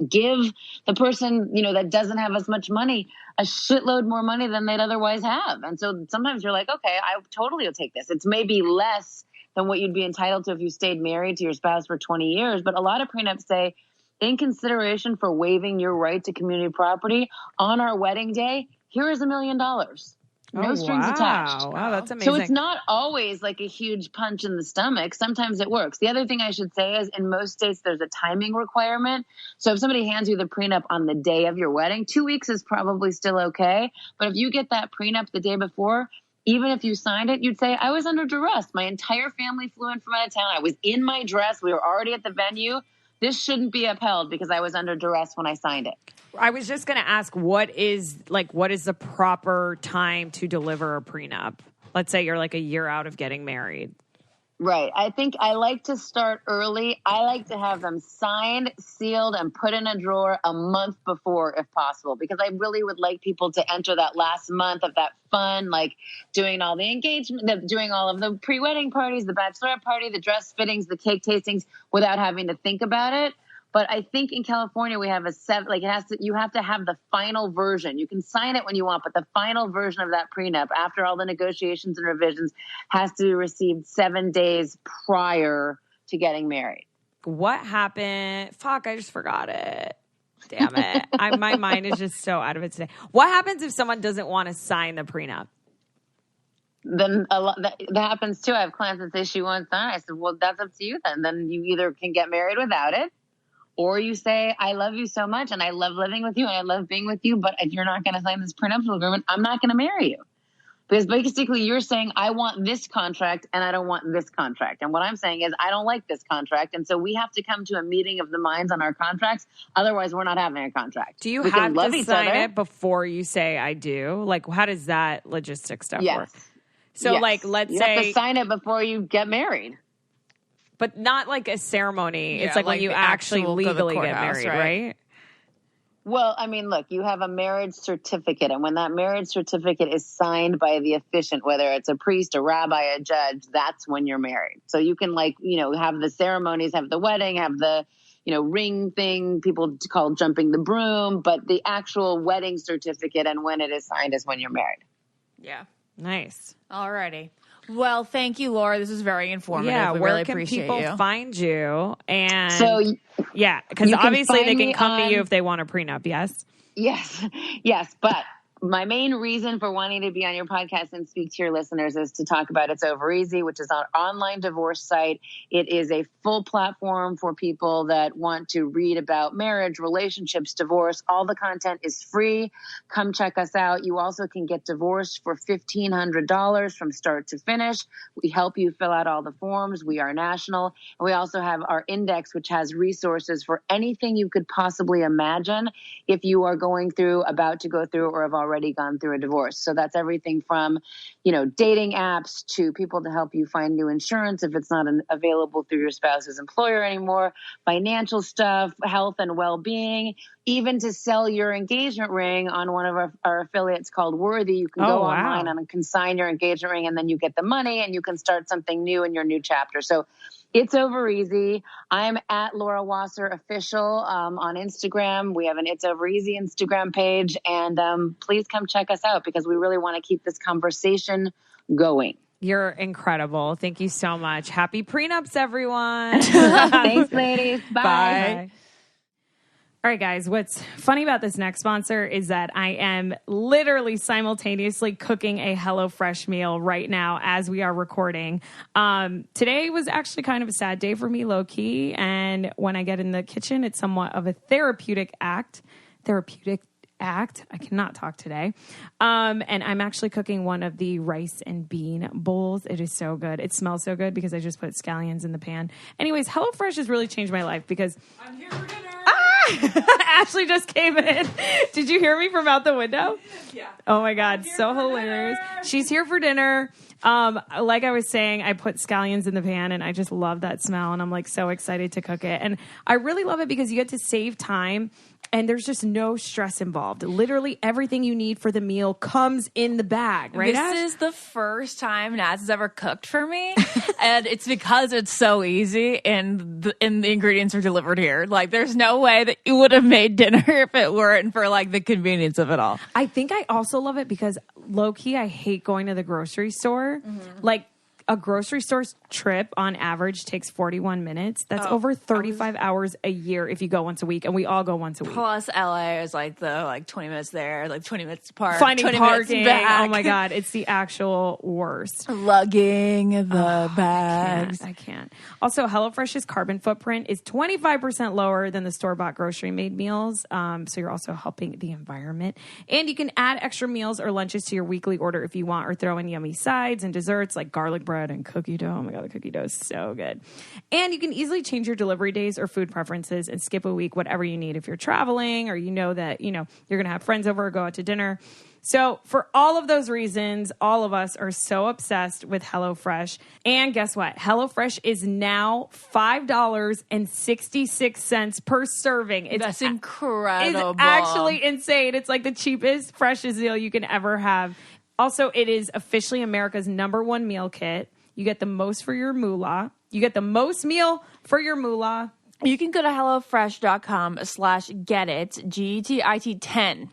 give the person, that doesn't have as much money a shitload more money than they'd otherwise have. And so sometimes you're like, okay, I totally will take this. It's maybe less than what you'd be entitled to if you stayed married to your spouse for 20 years. But a lot of prenups say, in consideration for waiving your right to community property on our wedding day, here is $1 million. No strings attached. Wow, that's amazing. So it's not always like a huge punch in the stomach. Sometimes it works. The other thing I should say is in most states, there's a timing requirement. So if somebody hands you the prenup on the day of your wedding, 2 weeks is probably still okay. But if you get that prenup the day before, even if you signed it, you'd say, I was under duress. My entire family flew in from out of town. I was in my dress. We were already at the venue. This shouldn't be upheld because I was under duress when I signed it. I was just going to ask, what is the proper time to deliver a prenup? Let's say you're like a year out of getting married. Right. I think I like to start early. I like to have them signed, sealed, and put in a drawer a month before if possible, because I really would like people to enter that last month of that fun, like doing all the engagement, doing all of the pre-wedding parties, the bachelorette party, the dress fittings, the cake tastings without having to think about it. But I think in California we have you have to have the final version. You can sign it when you want, but the final version of that prenup, after all the negotiations and revisions, has to be received 7 days prior to getting married. What happened? Fuck, I just forgot it. Damn it. My mind is just so out of it today. What happens if someone doesn't want to sign the prenup? Then that happens too. I have clients that say she wants that. I said, well, that's up to you then. Then you either can get married without it, or you say, I love you so much and I love living with you and I love being with you, but if you're not going to sign this prenuptial agreement, I'm not going to marry you. Because basically you're saying, I want this contract and I don't want this contract. And what I'm saying is, I don't like this contract. And so we have to come to a meeting of the minds on our contracts. Otherwise, we're not having a contract. Do you have to sign it before you say I do? Like, how does that logistic stuff work? So, like, let's say... You have to sign it before you get married. But not like a ceremony. Yeah, it's like when you actually legally get married, right? Well, I mean, look, you have a marriage certificate. And when that marriage certificate is signed by the officiant, whether it's a priest, a rabbi, a judge, that's when you're married. So you can have the ceremonies, have the wedding, have the, ring thing people call jumping the broom. But the actual wedding certificate and when it is signed is when you're married. Yeah. Nice. Alrighty. Well, thank you, Laura. This is very informative. Yeah, we where really can appreciate people you. find you? And so, yeah, because obviously they can come to you if they want a prenup. Yes. Yes. But my main reason for wanting to be on your podcast and speak to your listeners is to talk about It's Overeasy, which is our online divorce site. It is a full platform for people that want to read about marriage, relationships, divorce. All the content is free. Come check us out. You also can get divorced for $1,500 from start to finish. We help you fill out all the forms. We are national. And we also have our index, which has resources for anything you could possibly imagine if you are about to go through, or have already gone through a divorce. So that's everything from, dating apps to people to help you find new insurance if it's not available through your spouse's employer anymore, financial stuff, health and well-being, even to sell your engagement ring on one of our affiliates called Worthy. You can go online and consign your engagement ring, and then you get the money and you can start something new in your new chapter. So It's Overeasy. I'm at Laura Wasser Official on Instagram. We have an It's Overeasy Instagram page, and please come check us out because we really want to keep this conversation going. You're incredible. Thank you so much. Happy prenups, everyone. Thanks, ladies. Bye. Bye. All right, guys, what's funny about this next sponsor is that I am literally simultaneously cooking a HelloFresh meal right now as we are recording. Today was actually kind of a sad day for me, low-key, and when I get in the kitchen, it's somewhat of a therapeutic act. I cannot talk today. And I'm actually cooking one of the rice and bean bowls. It is so good. It smells so good because I just put scallions in the pan. Anyways, HelloFresh has really changed my life because... I'm here for dinner. Ashley just came in. Did you hear me from out the window? Yeah. Oh my God. So hilarious. Dinner. She's here for dinner. Like I was saying, I put scallions in the pan and I just love that smell. And I'm like so excited to cook it. And I really love it because you get to save time and there's just no stress involved. Literally everything you need for the meal comes in the bag, right? This is the first time Naz has ever cooked for me. And it's because it's so easy and the ingredients are delivered here. Like there's no way that you would have made dinner if it weren't for like the convenience of it all. I think I also love it because low key, I hate going to the grocery store. Mm-hmm. Like a grocery store trip on average takes 41 minutes. That's over 35 hours a year if you go once a week, and we all go once a week. Plus LA is like 20 minutes there, like 20 minutes apart. Finding 20 parking. Back. Oh my God, it's the actual worst. Lugging the bags. I can't. Also, HelloFresh's carbon footprint is 25% lower than the store-bought grocery-made meals. So you're also helping the environment. And you can add extra meals or lunches to your weekly order if you want, or throw in yummy sides and desserts like garlic bread bread and cookie dough. Oh my God, the cookie dough is so good. And you can easily change your delivery days or food preferences and skip a week, whatever you need if you're traveling or you know that, you're going to have friends over or go out to dinner. So for all of those reasons, all of us are so obsessed with HelloFresh. And guess what? HelloFresh is now $5.66 per serving. That's incredible. It's actually insane. It's like the cheapest, freshest deal you can ever have. Also, it is officially America's #1 meal kit. You get the most for your moolah. You get the most meal for your moolah. You can go to HelloFresh.com/getit, GETIT 10.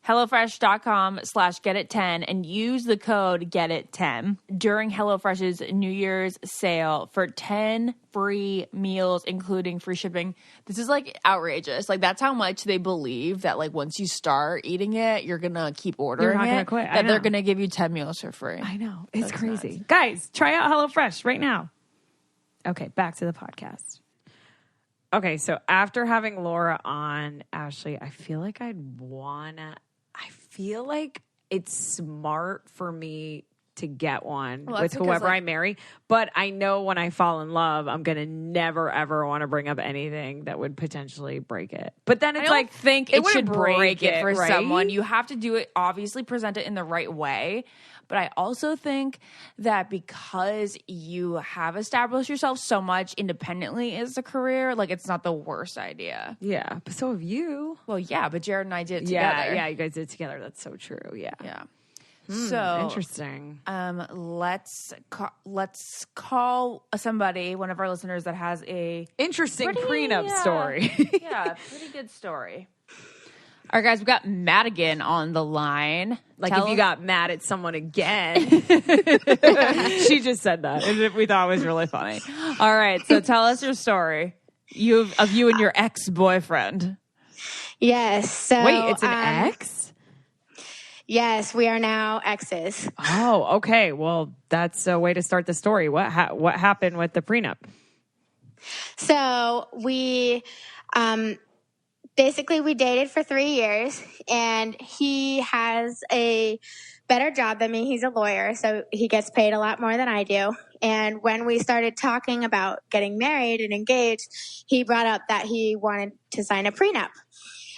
HelloFresh.com/getit10 and use the code GETIT10 during HelloFresh's New Year's sale for 10 free meals, including free shipping. This is like outrageous. Like that's how much they believe that like once you start eating it, you're going to keep ordering You're not going to quit. That they're going to give you 10 meals for free. I know. It's crazy. Nuts. Guys, try out HelloFresh right now. Okay, back to the podcast. Okay, so after having Laura on, Ashley, I feel like I feel like it's smart for me to get one with whoever I marry. But I know when I fall in love, I'm going to never, ever want to bring up anything that would potentially break it. But then it's I think it should break it for right? someone. You have to do it, obviously present it in the right way. But I also think that because you have established yourself so much independently as a career, like it's not the worst idea. Yeah. But so have you. Well, yeah, but Jared and I did it together. Yeah, you guys did it together. That's so true. Yeah. Yeah. So interesting. Let's call somebody, one of our listeners that has a interesting prenup story. Yeah, pretty good story. All right, guys, we got Madigan on the line. Like if you got mad at someone again. She just said that. And we thought it was really funny. All right, so tell us your story. Of you and your ex-boyfriend. Yes. So wait, it's an ex? Yes, we are now exes. Oh, okay. Well, that's a way to start the story. What happened with the prenup? So we basically we dated for 3 years, and he has a better job than me. He's a lawyer, so he gets paid a lot more than I do. And when we started talking about getting married and engaged, he brought up that he wanted to sign a prenup.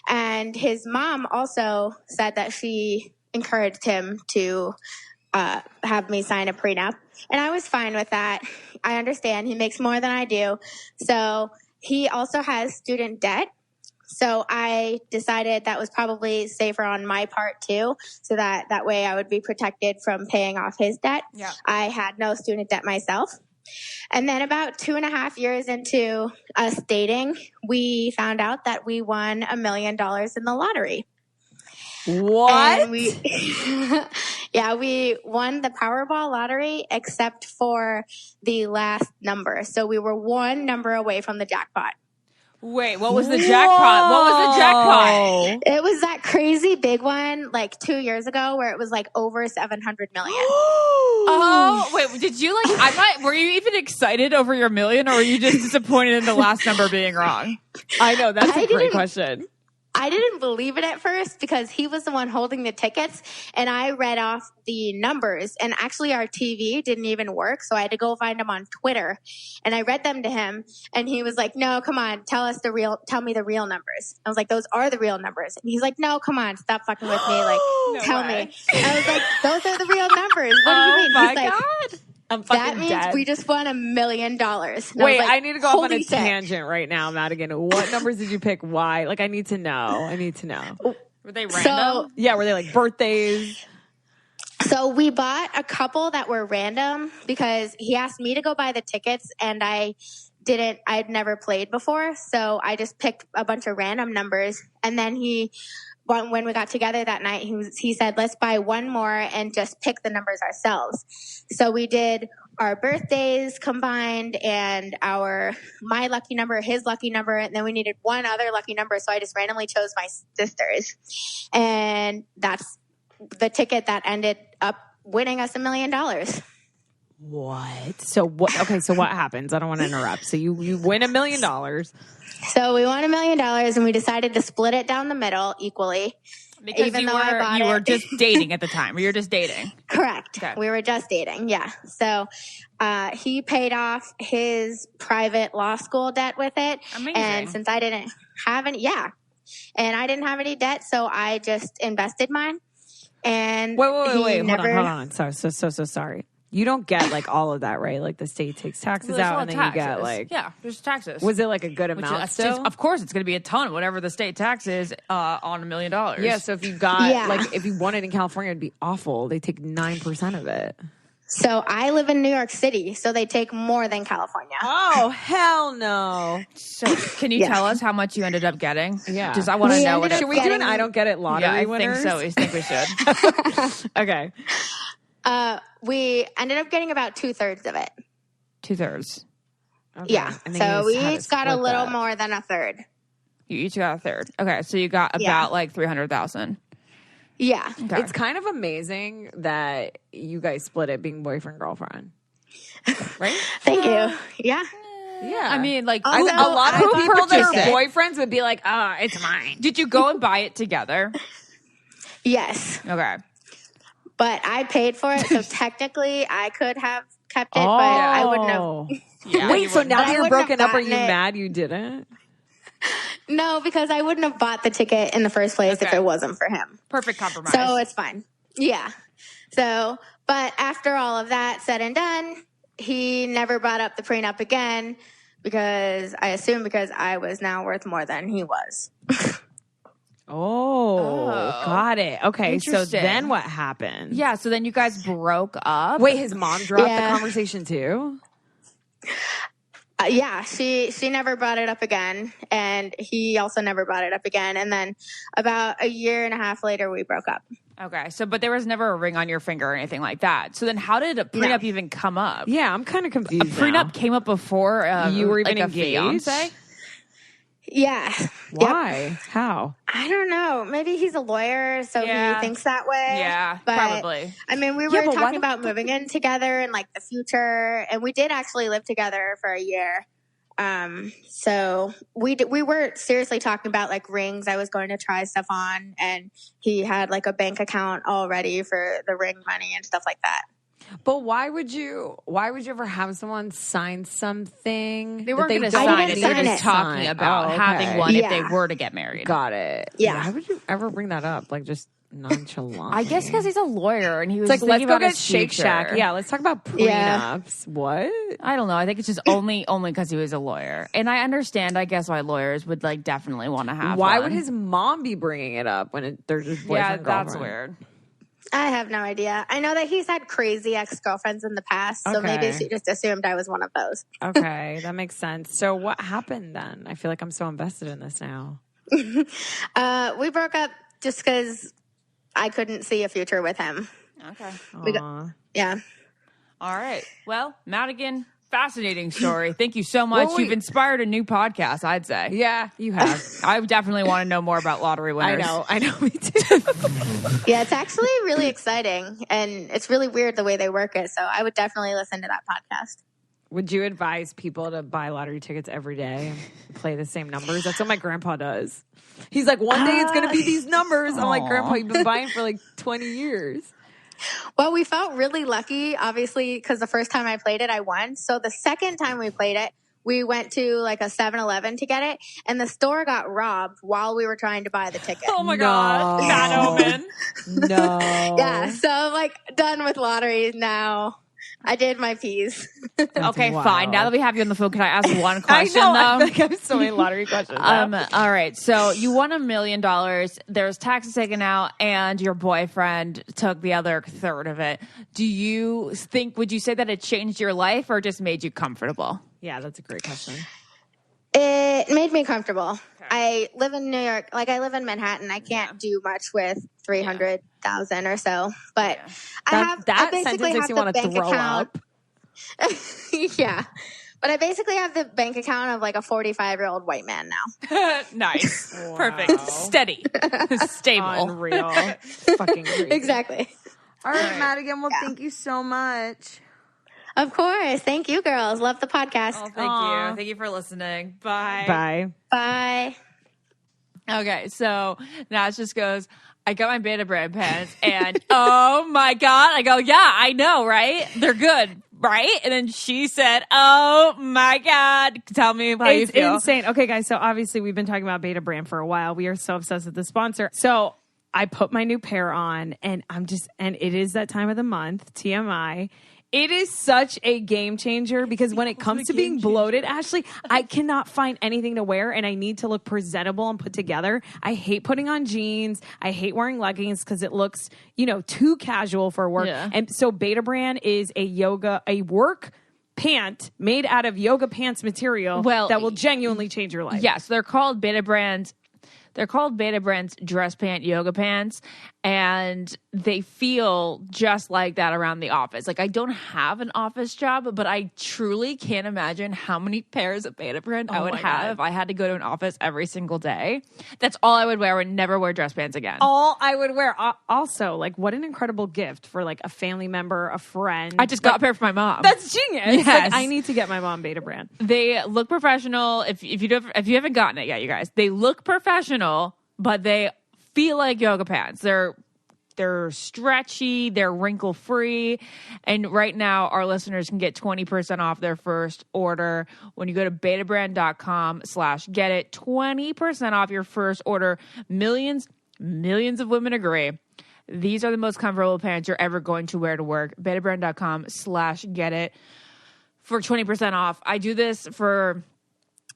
And his mom also said that she encouraged him to have me sign a prenup. And I was fine with that. I understand he makes more than I do. So he also has student debt. So I decided that was probably safer on my part too, so that way I would be protected from paying off his debt. Yeah. I had no student debt myself. And then about 2.5 years into us dating, we found out that we won $1 million in the lottery. What? And we won the Powerball lottery except for the last number. So we were one number away from the jackpot. Wait, what was the jackpot? What was the jackpot? It was that crazy big one like 2 years ago where it was like over 700 million. Oh, wait, did you were you even excited over your million, or were you just disappointed in the last number being wrong? I know, that's a great question. I didn't believe it at first because he was the one holding the tickets, and I read off the numbers, and actually our TV didn't even work, so I had to go find him on Twitter, and I read them to him, and he was like, no, come on, tell me the real numbers. I was like, those are the real numbers. And he's like, no, come on, stop fucking with me, like, tell me. I was like, those are the real numbers. What do you mean? Oh my He's like, God. I'm fucking that means dead. we just won $1 million. Wait, I need to go off on a tangent right now, Madigan. What numbers did you pick? Why? Like, I need to know. Were they random? Yeah, were they like birthdays? So we bought a couple that were random because he asked me to go buy the tickets, and I'd never played before. So I just picked a bunch of random numbers. And then when we got together that night, he said, let's buy one more and just pick the numbers ourselves. So we did our birthdays combined and my lucky number, his lucky number, and then we needed one other lucky number. So I just randomly chose my sister's. And that's the ticket that ended up winning us $1 million. What? So what? Okay, so what happens? I don't want to interrupt. So you win $1 million. So we won $1 million, and we decided to split it down the middle equally. Because even though I bought you were it. just dating at the time, or you're just dating. Correct. Okay. We were just dating. Yeah. So he paid off his private law school debt with it. Amazing. And since I didn't have any, and I didn't have any debt, so I just invested mine. And wait, hold on. Sorry, so sorry. You don't get like all of that, right? Like the state takes taxes out, and then you get like there's taxes. Was it like a good amount? Still, of course, it's going to be a ton. Whatever the state tax is on $1 million. Yeah. So if you got like if you won it in California, it'd be awful. They take 9% of it. So I live in New York City, so they take more than California. Oh hell no! So can you tell us how much you ended up getting? Yeah, just I want to know. Should we do an I don't get it lottery winners? I think we should. Okay. We ended up getting about 2/3 of it. 2/3. Okay. Yeah. So we each got a little more than a third. You each got a third. Okay, so you got about like 300,000. Yeah. Okay. It's kind of amazing that you guys split it being boyfriend girlfriend. Right? Thank you. Yeah. Yeah. I mean, like Also, a lot of people that are it. boyfriends would be like, "Oh, it's mine." Did you go and buy it together? Yes. Okay. But I paid for it, so technically I could have kept it, but I wouldn't have. Yeah, Wait, so now you're broken up? Are you gotten it. mad you didn't? No, because I wouldn't have bought the ticket in the first place if it wasn't for him. Perfect compromise. So it's fine. Yeah. So, but after all of that said and done, he never brought up the prenup again because I was now worth more than he was. Oh, got it. Okay, so Interesting. then what happened? Yeah, so then you guys broke up. Wait, his mom dropped the conversation too? Yeah, she never brought it up again, and he also never brought it up again. And then about a year and a half later, we broke up. Okay, so but there was never a ring on your finger or anything like that. So then how did a prenup even come up? Yeah, I'm kind of confused. A prenup came up before you were even like engaged? a fiance? Yeah. Why? Yep. How? I don't know. Maybe he's a lawyer, so he thinks that way. Yeah, but, probably. I mean, we were talking about moving in together and like the future, and we did actually live together for a year. So we were seriously talking about like rings. I was going to try stuff on, and he had like a bank account all ready for the ring money and stuff like that. But why would you ever have someone sign something? They weren't going to sign it. They were just talking about having one if they were to get married. Got it. Yeah. Why would you ever bring that up? Like just nonchalant. I guess because he's a lawyer and he was like, let's go about get Shake Shack. Yeah, let's talk about prenups. Yeah. What? I don't know. I think it's just only because he was a lawyer, and I understand. I guess why lawyers would like definitely want to have. Why one. would his mom be bringing it up when they're just boyfriend girlfriend? That's weird. I have no idea. I know that he's had crazy ex-girlfriends in the past, so maybe she just assumed I was one of those. Okay, that makes sense. So what happened then? I feel like I'm so invested in this now. We broke up just because I couldn't see a future with him. Okay. Yeah. All right. Well, Madigan, fascinating story. Thank you so much. You've inspired a new podcast, I'd say. Yeah, you have. I definitely want to know more about lottery winners. I know, me too. Yeah, it's actually really exciting, and it's really weird the way they work it, so I would definitely listen to that podcast. Would you advise people to buy lottery tickets every day and play the same numbers? That's what my grandpa does. He's like, one day it's going to be these numbers. I'm like, Grandpa, you've been buying for like 20 years. Well, we felt really lucky, obviously, because the first time I played it, I won. So the second time we played it, we went to like a 7-Eleven to get it, and the store got robbed while we were trying to buy the ticket. Oh my God. Bad omen. No. Yeah, so I'm like done with lotteries now. I did my piece. Okay, fine. Now that we have you on the phone, can I ask one question, though? I feel like I have so many lottery questions. All right. So you won $1 million. There's taxes taken out, and your boyfriend took the other third of it. Would you say that it changed your life or just made you comfortable? Yeah, that's a great question. It made me comfortable. Okay. I live in New York. Like, I live in Manhattan. I can't do much with 300,000 or so. But I basically have the bank account. Yeah. But I basically have the bank account of like a 45-year-old white man now. Nice. Wow. Perfect. Steady. Stable. Unreal. Fucking crazy. Exactly. All right, Madigan. Well, thank you so much. Of course. Thank you, girls. Love the podcast. Oh, thank you. Thank you for listening. Bye. Bye. Bye. Okay, so Nash just goes, I got my Beta brand pants and oh my God. I go, yeah, I know, right? They're good, right? And then she said, oh my God. Tell me how you feel. It's insane. Okay, guys. So obviously we've been talking about Beta brand for a while. We are so obsessed with the sponsor. So I put my new pair on and and it is that time of the month, TMI. It is such a game changer because when it comes to being bloated, Ashley, I cannot find anything to wear and I need to look presentable and put together. I hate putting on jeans. I hate wearing leggings because it looks, too casual for work. Yeah. And so Beta brand is a work pant made out of yoga pants material that will genuinely change your life. Yes, they're called Beta brands. They're called Beta Brand's dress pant yoga pants, and they feel just like that around the office. Like, I don't have an office job, but I truly can't imagine how many pairs of Beta Brand I would have if I had to go to an office every single day. That's all I would wear. I would never wear dress pants again. All I would wear. Also, like, what an incredible gift for, like, a family member, a friend. I just got a pair for my mom. That's genius. Yes. Like, I need to get my mom Beta Brand. They look professional. If you haven't gotten it yet, you guys, they look professional. But they feel like yoga pants. They're stretchy, they're wrinkle free, and right now our listeners can get 20% off their first order when you go to betabrand.com/get it. 20% off your first order. Millions of women agree. These are the most comfortable pants you're ever going to wear to work. betabrand.com/get it for 20% off. I do this for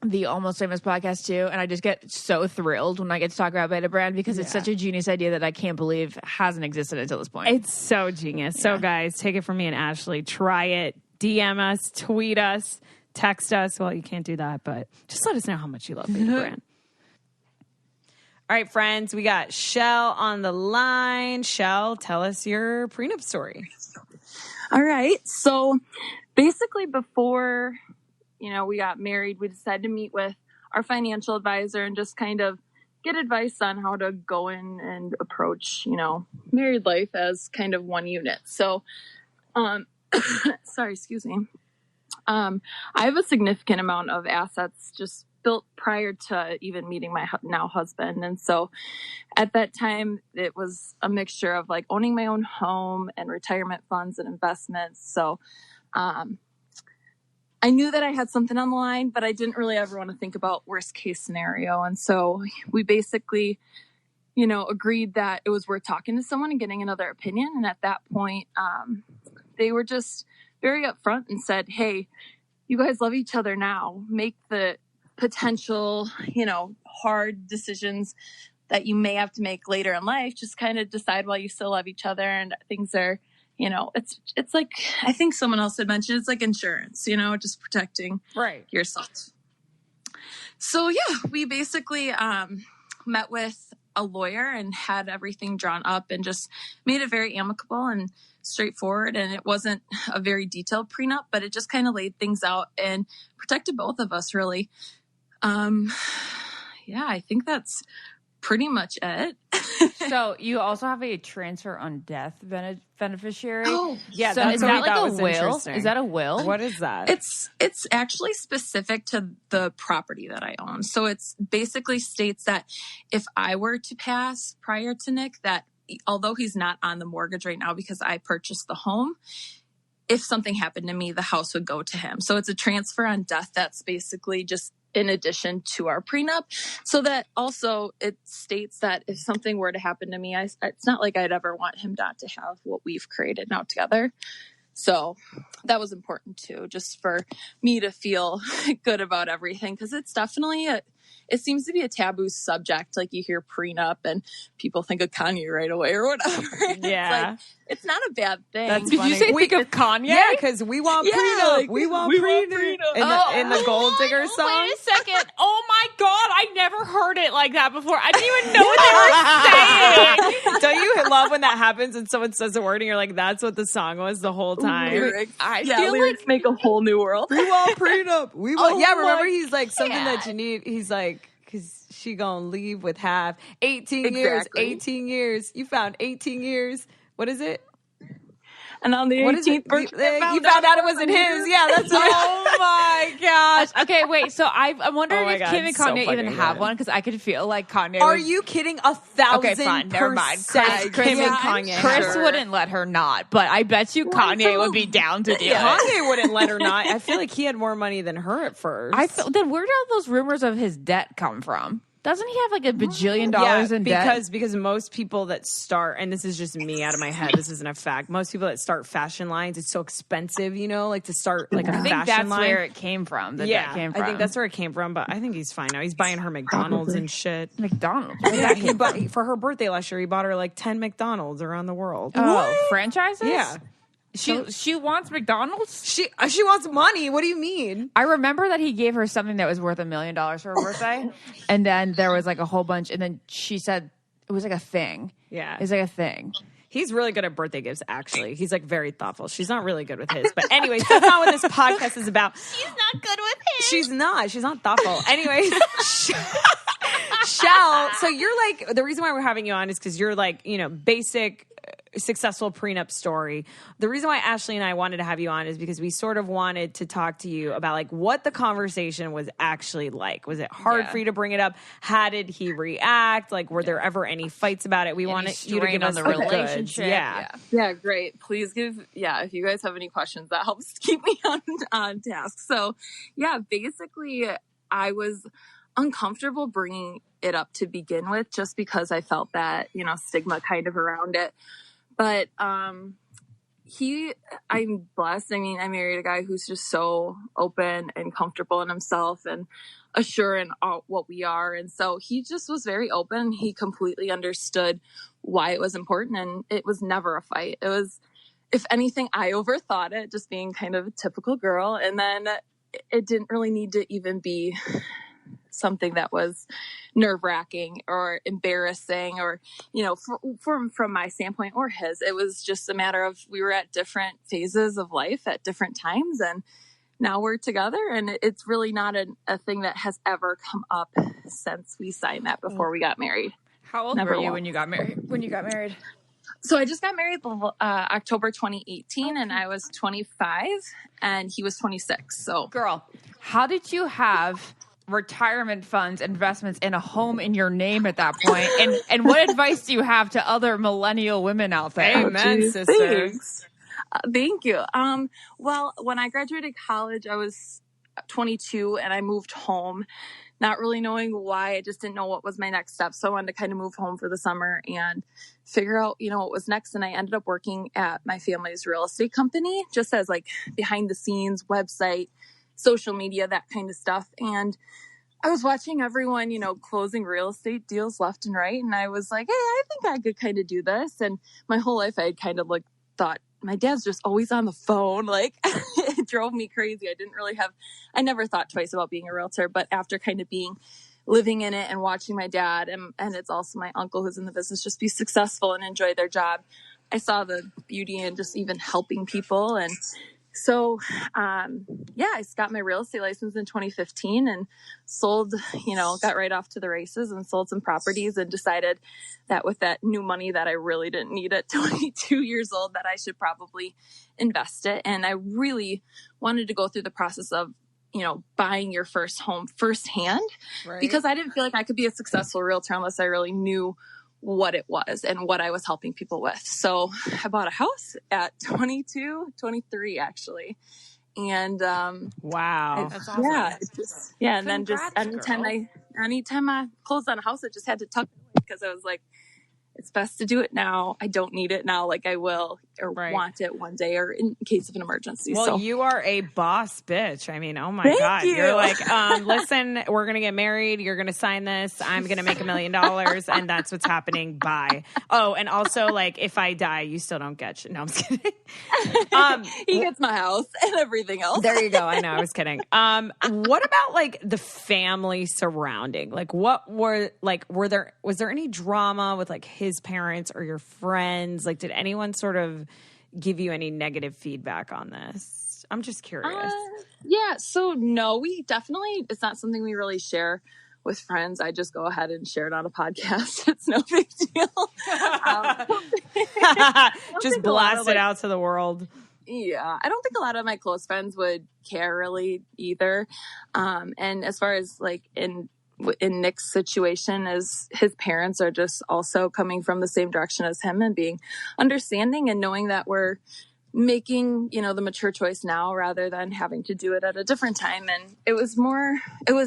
the Almost Famous podcast too, and I just get so thrilled when I get to talk about Beta Brand because it's such a genius idea that I can't believe hasn't existed until this point. It's so genius. So guys, take it from me and Ashley. Try it. DM us, tweet us, text us. Well, you can't do that, but just let us know how much you love Beta Brand. All right, friends, we got Shell on the line. Shell, tell us your prenup story. All right. So basically before we got married, we decided to meet with our financial advisor and just kind of get advice on how to go in and approach, married life as kind of one unit. So, sorry, excuse me. I have a significant amount of assets just built prior to even meeting my now husband. And so at that time, it was a mixture of like owning my own home and retirement funds and investments. So, I knew that I had something on the line, but I didn't really ever want to think about worst case scenario. And so we basically, agreed that it was worth talking to someone and getting another opinion. And at that point, they were just very upfront and said, hey, you guys love each other now. Make the potential, hard decisions that you may have to make later in life. Just kind of decide while you still love each other and things are, it's like, I think someone else had mentioned, it's like insurance, just protecting yourself. So yeah, we basically met with a lawyer and had everything drawn up and just made it very amicable and straightforward. And it wasn't a very detailed prenup, but it just kind of laid things out and protected both of us really. Yeah, I think that's pretty much it. So you also have a transfer on death beneficiary. Oh, yeah. So is that like a will? Is that a will? What is that? It's actually specific to the property that I own. So it's basically states that if I were to pass prior to Nick, that although he's not on the mortgage right now because I purchased the home, if something happened to me, the house would go to him. So it's a transfer on death that's basically just in addition to our prenup. So that also it states that if something were to happen to me, it's not like I'd ever want him not to have what we've created now together. So that was important too, just for me to feel good about everything. Because it's definitely it seems to be a taboo subject. Like you hear prenup and people think of Kanye right away or whatever. Yeah. It's not a bad thing. That's Did funny. you say think of Kanye? Yeah, because we want prenup. Like, we want prenup. In the Gold Digger song. Wait a second. Oh my God. I never heard it like that before. I didn't even know what they were saying. Don't you love when that happens and someone says a word and you're like, that's what the song was the whole time? Lyrics. I feel lyrics like make a whole new world. We want prenup. We want. Oh remember he's like something God. that you need. He's like, because she gonna leave with half 18 years. 18 years. You found 18 years. What is it? And on the 18th birthday, you found out it wasn't his. Yeah, that's what. Oh my gosh. Okay, wait. So I'm wondering if Kim and so Kanye even have good. one, because I could feel like Kanye. Are you kidding? 1,000%. Okay, fine. Never mind. Kim and Kanye. Chris wouldn't let her not, but I bet you Kanye would be down to do it. Kanye wouldn't let her not. I feel like he had more money than her at first. Then where did all those rumors of his debt come from? Doesn't he have like a bajillion dollars in debt? Because most people that start, and this is just me out of my head, this isn't a fact. Most people that start fashion lines, it's so expensive, like to start like a fashion line. I think that's where it came from. Debt came from. I think that's where it came from. But I think he's fine now. He's buying her McDonald's and shit. McDonald's. Yeah, he bought for her birthday last year. He bought her like 10 McDonald's around the world. Oh, franchises? Yeah. She wants McDonald's? She wants money. What do you mean? I remember that he gave her something that was worth $1 million for her birthday. And then there was like a whole bunch. And then she said it was like a thing. Yeah. It was like a thing. He's really good at birthday gifts, actually. He's like very thoughtful. She's not really good with his. But anyways, that's not what this podcast is about. She's not good with his. She's not thoughtful. Anyways, Shell, so you're like, the reason why we're having you on is because you're like, basic successful prenup story. The reason why Ashley and I wanted to have you on is because we sort of wanted to talk to you about like what the conversation was actually like. Was it hard for you to bring it up? How did he react? Like, were there ever any fights about it? We wanted you to give us the relationship. Yeah, great. Please if you guys have any questions, that helps keep me on task. So yeah, basically I was uncomfortable bringing it up to begin with, just because I felt that, stigma kind of around it. But I'm blessed. I mean, I married a guy who's just so open and comfortable in himself and assured in what we are. And so he just was very open. He completely understood why it was important. And it was never a fight. It was, if anything, I overthought it, just being kind of a typical girl. And then it didn't really need to even be something that was nerve-wracking or embarrassing or, from my standpoint or his. It was just a matter of we were at different phases of life at different times, and now we're together, and it's really not a thing that has ever come up since we signed that before we got married. How old were you when you got married? So I just got married October 2018, and I was 25, and he was 26. So, girl, how did you have retirement funds, investments, and a home in your name at that point? And what advice do you have to other millennial women out there? Amen, sisters. Thank you. Well, when I graduated college, I was 22 and I moved home, not really knowing why. I just didn't know what was my next step. So I wanted to kind of move home for the summer and figure out, what was next. And I ended up working at my family's real estate company, just as like behind the scenes, website, social media, that kind of stuff. And I was watching everyone, closing real estate deals left and right. And I was like, hey, I think I could kind of do this. And my whole life I had kind of thought my dad's just always on the phone. Like it drove me crazy. I never thought twice about being a realtor, but after kind of living in it and watching my dad and it's also my uncle who's in the business just be successful and enjoy their job, I saw the beauty in just even helping people. And so, I got my real estate license in 2015 and sold, got right off to the races and sold some properties and decided that with that new money that I really didn't need at 22 years old, that I should probably invest it. And I really wanted to go through the process of, buying your first home firsthand, because I didn't feel like I could be a successful realtor unless I really knew what it was and what I was helping people with. So I bought a house at 23 actually. And, wow. That's awesome. Yeah. And then just anytime I closed on a house, I just had to tuck it because I was like, it's best to do it now. I don't need it now. Like I will or want it one day or in case of an emergency. Well, you are a boss bitch. I mean, oh my God. You're like, listen, we're going to get married. You're going to sign this. I'm going to make $1 million. And that's what's happening. Bye. Oh, and also like if I die, you still don't get shit. No, I'm just kidding. He gets my house and everything else. There you go. I know. I was kidding. What about like the family surrounding? Like was there any drama with like his parents or your friends? Like did anyone sort of give you any negative feedback on this? I'm just curious. So no, it's not something we really share with friends. I just go ahead and share it on a podcast. It's no big deal. just blast it out to the world. Yeah, I don't think a lot of my close friends would care really either. And as far as like in Nick's situation, is his parents are just also coming from the same direction as him and being understanding and knowing that we're making, you know, the mature choice now rather than having to do it at a different time. And it was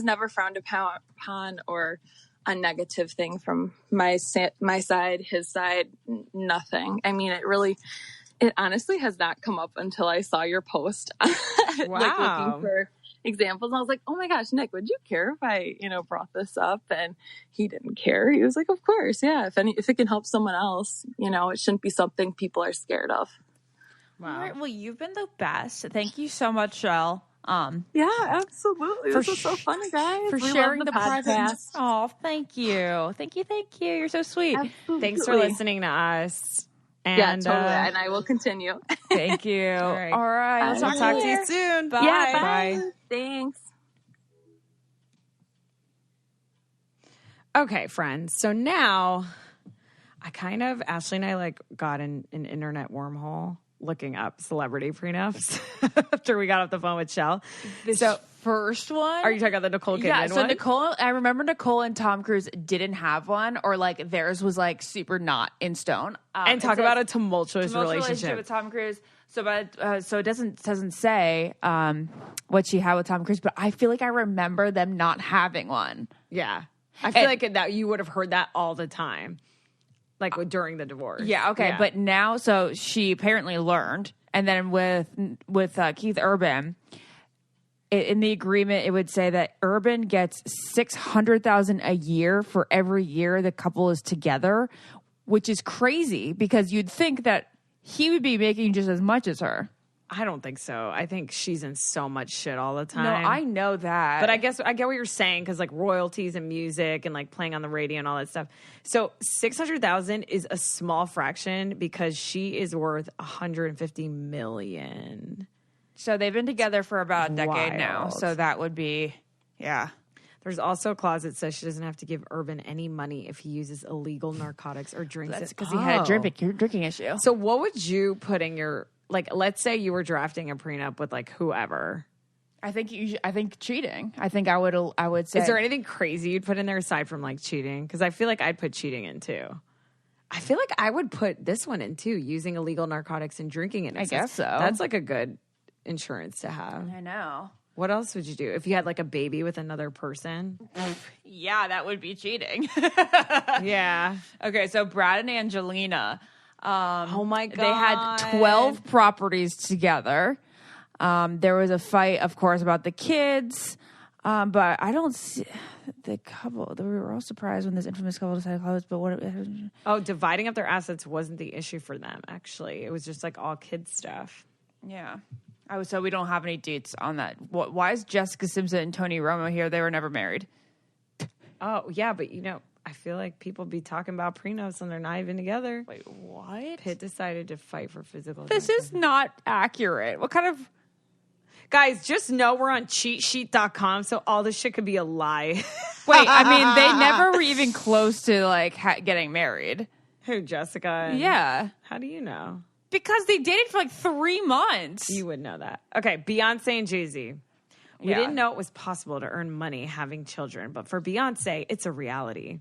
never frowned upon or a negative thing from my side, his side, nothing. I mean, it honestly has not come up until I saw your post. Wow. Like looking for examples. And I was like, oh my gosh, Nick, would you care if I, you know, brought this up? And he didn't care. He was like, of course. Yeah. If it can help someone else, you know, it shouldn't be something people are scared of. Wow. All right, well, you've been the best. Thank you so much, Shell. Yeah, absolutely. This was so fun, guys. For sharing the podcast. Oh, thank you. Thank you. You're so sweet. Absolutely. Thanks for listening to us. And, yeah, totally. And I will continue. Thank you. All right. I'll talk to you soon. Bye. Yeah, bye. Thanks. Okay, friends. So now Ashley and I like got in an internet wormhole looking up celebrity prenups after we got off the phone with Shell. First one? Are you talking about the Nicole Kidman one? Nicole, I remember Nicole and Tom Cruise didn't have one, or like theirs was like super not in stone. And talk about a tumultuous relationship with Tom Cruise. So it doesn't say what she had with Tom Cruise, but I feel like I remember them not having one. Yeah. I feel like that you would have heard that all the time. Like during the divorce. Yeah, okay. Yeah. But now, so she apparently learned. And then with Keith Urban, in the agreement, it would say that Urban gets $600,000 a year for every year the couple is together, which is crazy because you'd think that he would be making just as much as her. I don't think so. I think she's in so much shit all the time. No, I know that. But I guess I get what you're saying because like royalties and music and like playing on the radio and all that stuff. So $600,000 is a small fraction because she is worth $150 million. So they've been together for about a decade now. So that would be, yeah. There's also a clause that says she doesn't have to give Urban any money if he uses illegal narcotics or drinks it. That's because he had a drinking issue. So what would you put in your... Like, let's say you were drafting a prenup with like whoever. I think cheating. I think I would say. Is there anything crazy you'd put in there aside from like cheating? Because I feel like I'd put cheating in too. I feel like I would put this one in too, using illegal narcotics and drinking it. I guess so. That's like a good insurance to have. I know. What else would you do if you had like a baby with another person? Yeah, that would be cheating. Yeah. Okay, so Brad and Angelina. Oh my God. They had 12 properties together. There was a fight, of course, about the kids. But I don't see the couple. We were all surprised when this infamous couple decided to close. But dividing up their assets wasn't the issue for them, actually. It was just like all kid stuff. Yeah. So we don't have any dates on that. Why is Jessica Simpson and Tony Romo here? They were never married. Oh, yeah, but I feel like people be talking about prenups and they're not even together. Wait, what? Pitt decided to fight for physical. This is not accurate. What kind of... Guys, just know we're on cheatsheet.com, so all this shit could be a lie. Wait, I mean, they never were even close to, like, getting married. Who, Jessica? Yeah. How do you know? Because they dated for, like, 3 months. You would know that. Okay, Beyonce and Jay-Z. We didn't know it was possible to earn money having children, but for Beyonce, it's a reality.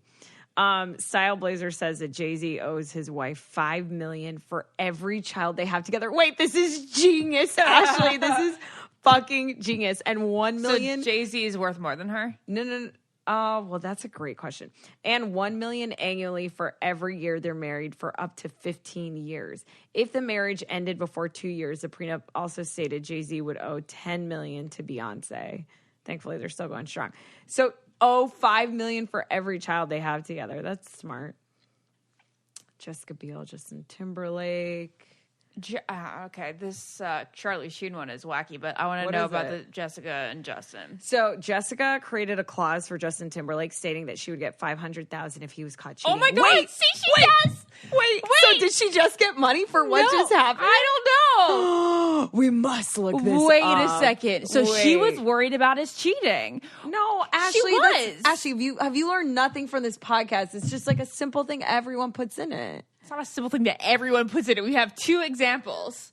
Style Blazer says that Jay-Z owes his wife $5 million for every child they have together. Wait, this is genius, Ashley. This is fucking genius. And $1 million. So Jay-Z is worth more than her? No. Well, that's a great question. And $1 million annually for every year they're married for up to 15 years. If the marriage ended before 2 years, the prenup also stated Jay-Z would owe $10 million to Beyonce. Thankfully, they're still going strong. So, $5 million for every child they have together. That's smart. Jessica Biel, Justin Timberlake. Okay, this Charlie Sheen one is wacky, but I want to know about the Jessica and Justin. So Jessica created a clause for Justin Timberlake stating that she would get $500,000 if he was caught cheating. Oh my God! Wait, she does. Wait. So did she just get money for what just happened? I don't know. We must look this Wait up. a second. So she was worried about his cheating. No, Ashley. She was. Ashley, have you learned nothing from this podcast? It's just like a simple thing everyone puts in it. It's not a simple thing that everyone puts in it. We have 2 examples.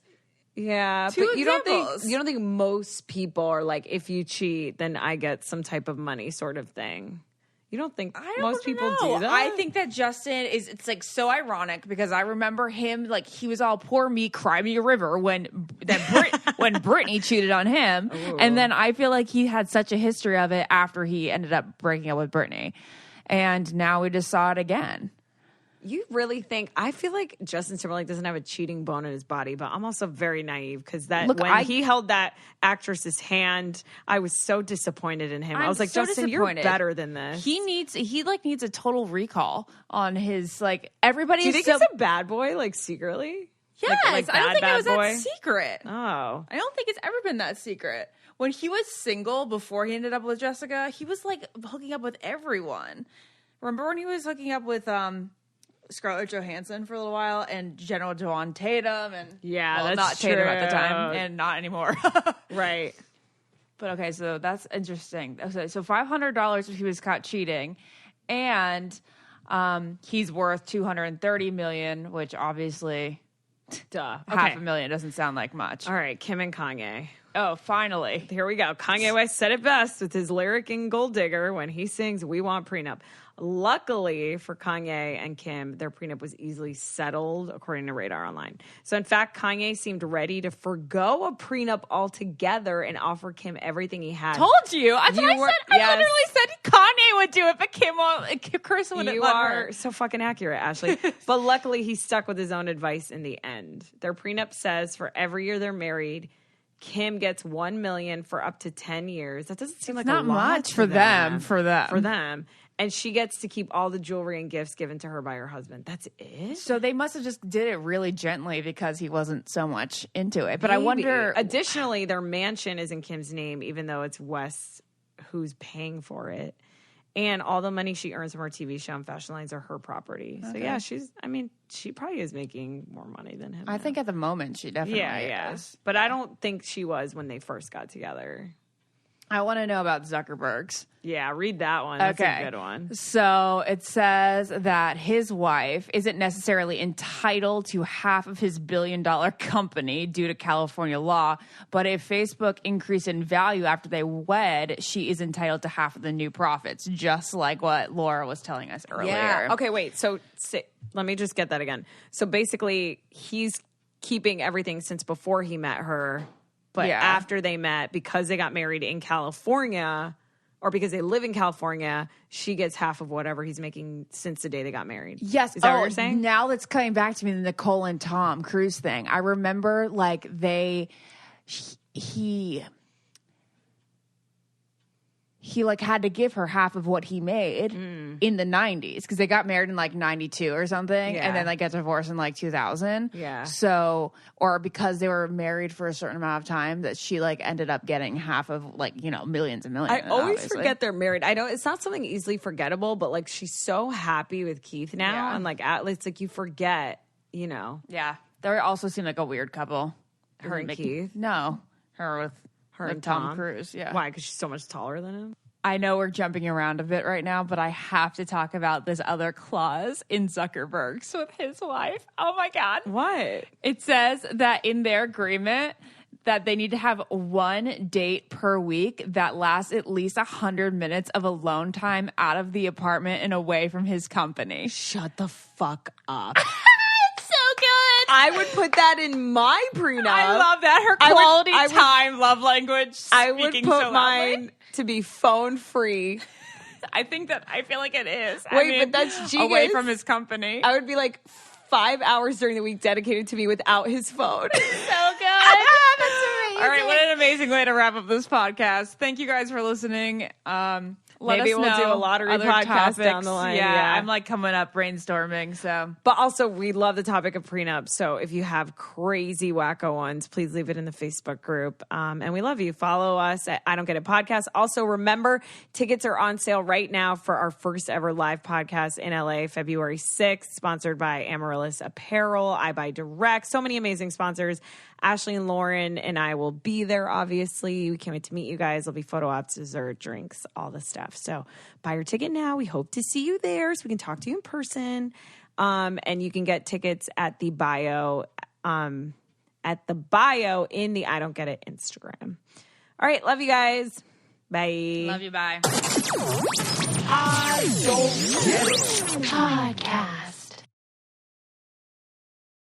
Yeah, but you don't think most people are like, if you cheat, then I get some type of money sort of thing. You don't think most people do that? I think that Justin it's like so ironic because I remember him like he was all poor me, cry me a river when Brittany cheated on him. Ooh. And then I feel like he had such a history of it after he ended up breaking up with Brittany. And now we just saw it again. You really think? I feel like Justin Timberlake doesn't have a cheating bone in his body, but I'm also very naive because he held that actress's hand, I was so disappointed in him. I was like, so Justin, you're better than this. He needs a total recall on his like everybody. Do you think he's a bad boy, like secretly? Yes, like I don't think it was that secret. Oh, I don't think it's ever been that secret. When he was single before he ended up with Jessica, he was like hooking up with everyone. Remember when he was hooking up with Scarlett Johansson for a little while and General Joan Tatum and that's not true. Tatum at the time and not anymore. Right. But okay, so that's interesting. Okay, so $500 if he was caught cheating, and he's worth $230 million, which obviously, $500,000 doesn't sound like much. All right, Kim and Kanye. Oh, finally. Here we go. Kanye West said it best with his lyric in Gold Digger when he sings, "We Want Prenup." Luckily for Kanye and Kim, their prenup was easily settled, according to Radar Online. So, in fact, Kanye seemed ready to forgo a prenup altogether and offer Kim everything he had. Told you. That's what I said. I literally said Kanye would do it, but Chris wouldn't let her. You are so fucking accurate, Ashley. But luckily, he stuck with his own advice in the end. Their prenup says for every year they're married, Kim gets $1 million for up to 10 years. That doesn't seem like not a lot much for them. For them. And she gets to keep all the jewelry and gifts given to her by her husband. That's it? So they must have just did it really gently because he wasn't so much into it. But maybe. I wonder... Additionally, their mansion is in Kim's name, even though it's West who's paying for it. And all the money she earns from her TV show and fashion lines are her property. Okay. So yeah, she probably is making more money than him. I think at the moment she definitely is. But I don't think she was when they first got together. I want to know about Zuckerberg's. Yeah, read that one. That's a good one. So it says that his wife isn't necessarily entitled to half of his $1 billion company due to California law, but if Facebook increased in value after they wed, she is entitled to half of the new profits, just like what Laura was telling us earlier. Yeah. Okay, wait. So let me just get that again. So basically, he's keeping everything since before he met her. But after they met, because they got married in California, or because they live in California, she gets half of whatever he's making since the day they got married. Yes. Is that what you're saying? Now that's coming back to me, the Nicole and Tom Cruise thing. I remember, like, he like had to give her half of what he made in the 90s because they got married in like 92 or something and then like got divorced in like 2000. Yeah. So, or because they were married for a certain amount of time that she like ended up getting half of like, millions and millions. I always forget they're married. I know it's not something easily forgettable, but like she's so happy with Keith now and like it's like you forget, Yeah. They also seem like a weird couple. Her and Keith? No. Her with and Tom Cruise, yeah. Why? Because she's so much taller than him? I know we're jumping around a bit right now, but I have to talk about this other clause in Zuckerberg's with his wife. Oh, my God. What? It says that in their agreement that they need to have one date per week that lasts at least 100 minutes of alone time out of the apartment and away from his company. Shut the fuck up. I would put that in my prenup. I love that. Her quality time, love language. I would put mine to be phone free. I feel like it is. But that's genius. Away from his company. I would be like 5 hours during the week dedicated to me without his phone. So good. That's amazing. All right, what an amazing way to wrap up this podcast. Thank you guys for listening. Maybe we'll do a lottery podcast down the line. Yeah, I'm like coming up brainstorming. So, but also we love the topic of prenups. So if you have crazy wacko ones, please leave it in the Facebook group. And we love you. Follow us at I Don't Get It Podcast. Also remember, tickets are on sale right now for our first ever live podcast in LA, February 6th, sponsored by Amaryllis Apparel, I Buy Direct. So many amazing sponsors. Ashley and Lauren and I will be there, obviously. We can't wait to meet you guys. There'll be photo ops, dessert, drinks, all the stuff. So buy your ticket now. We hope to see you there so we can talk to you in person. And you can get tickets at the bio in the I Don't Get It Instagram. All right. Love you guys. Bye. Love you. Bye. I Don't Get It Podcast.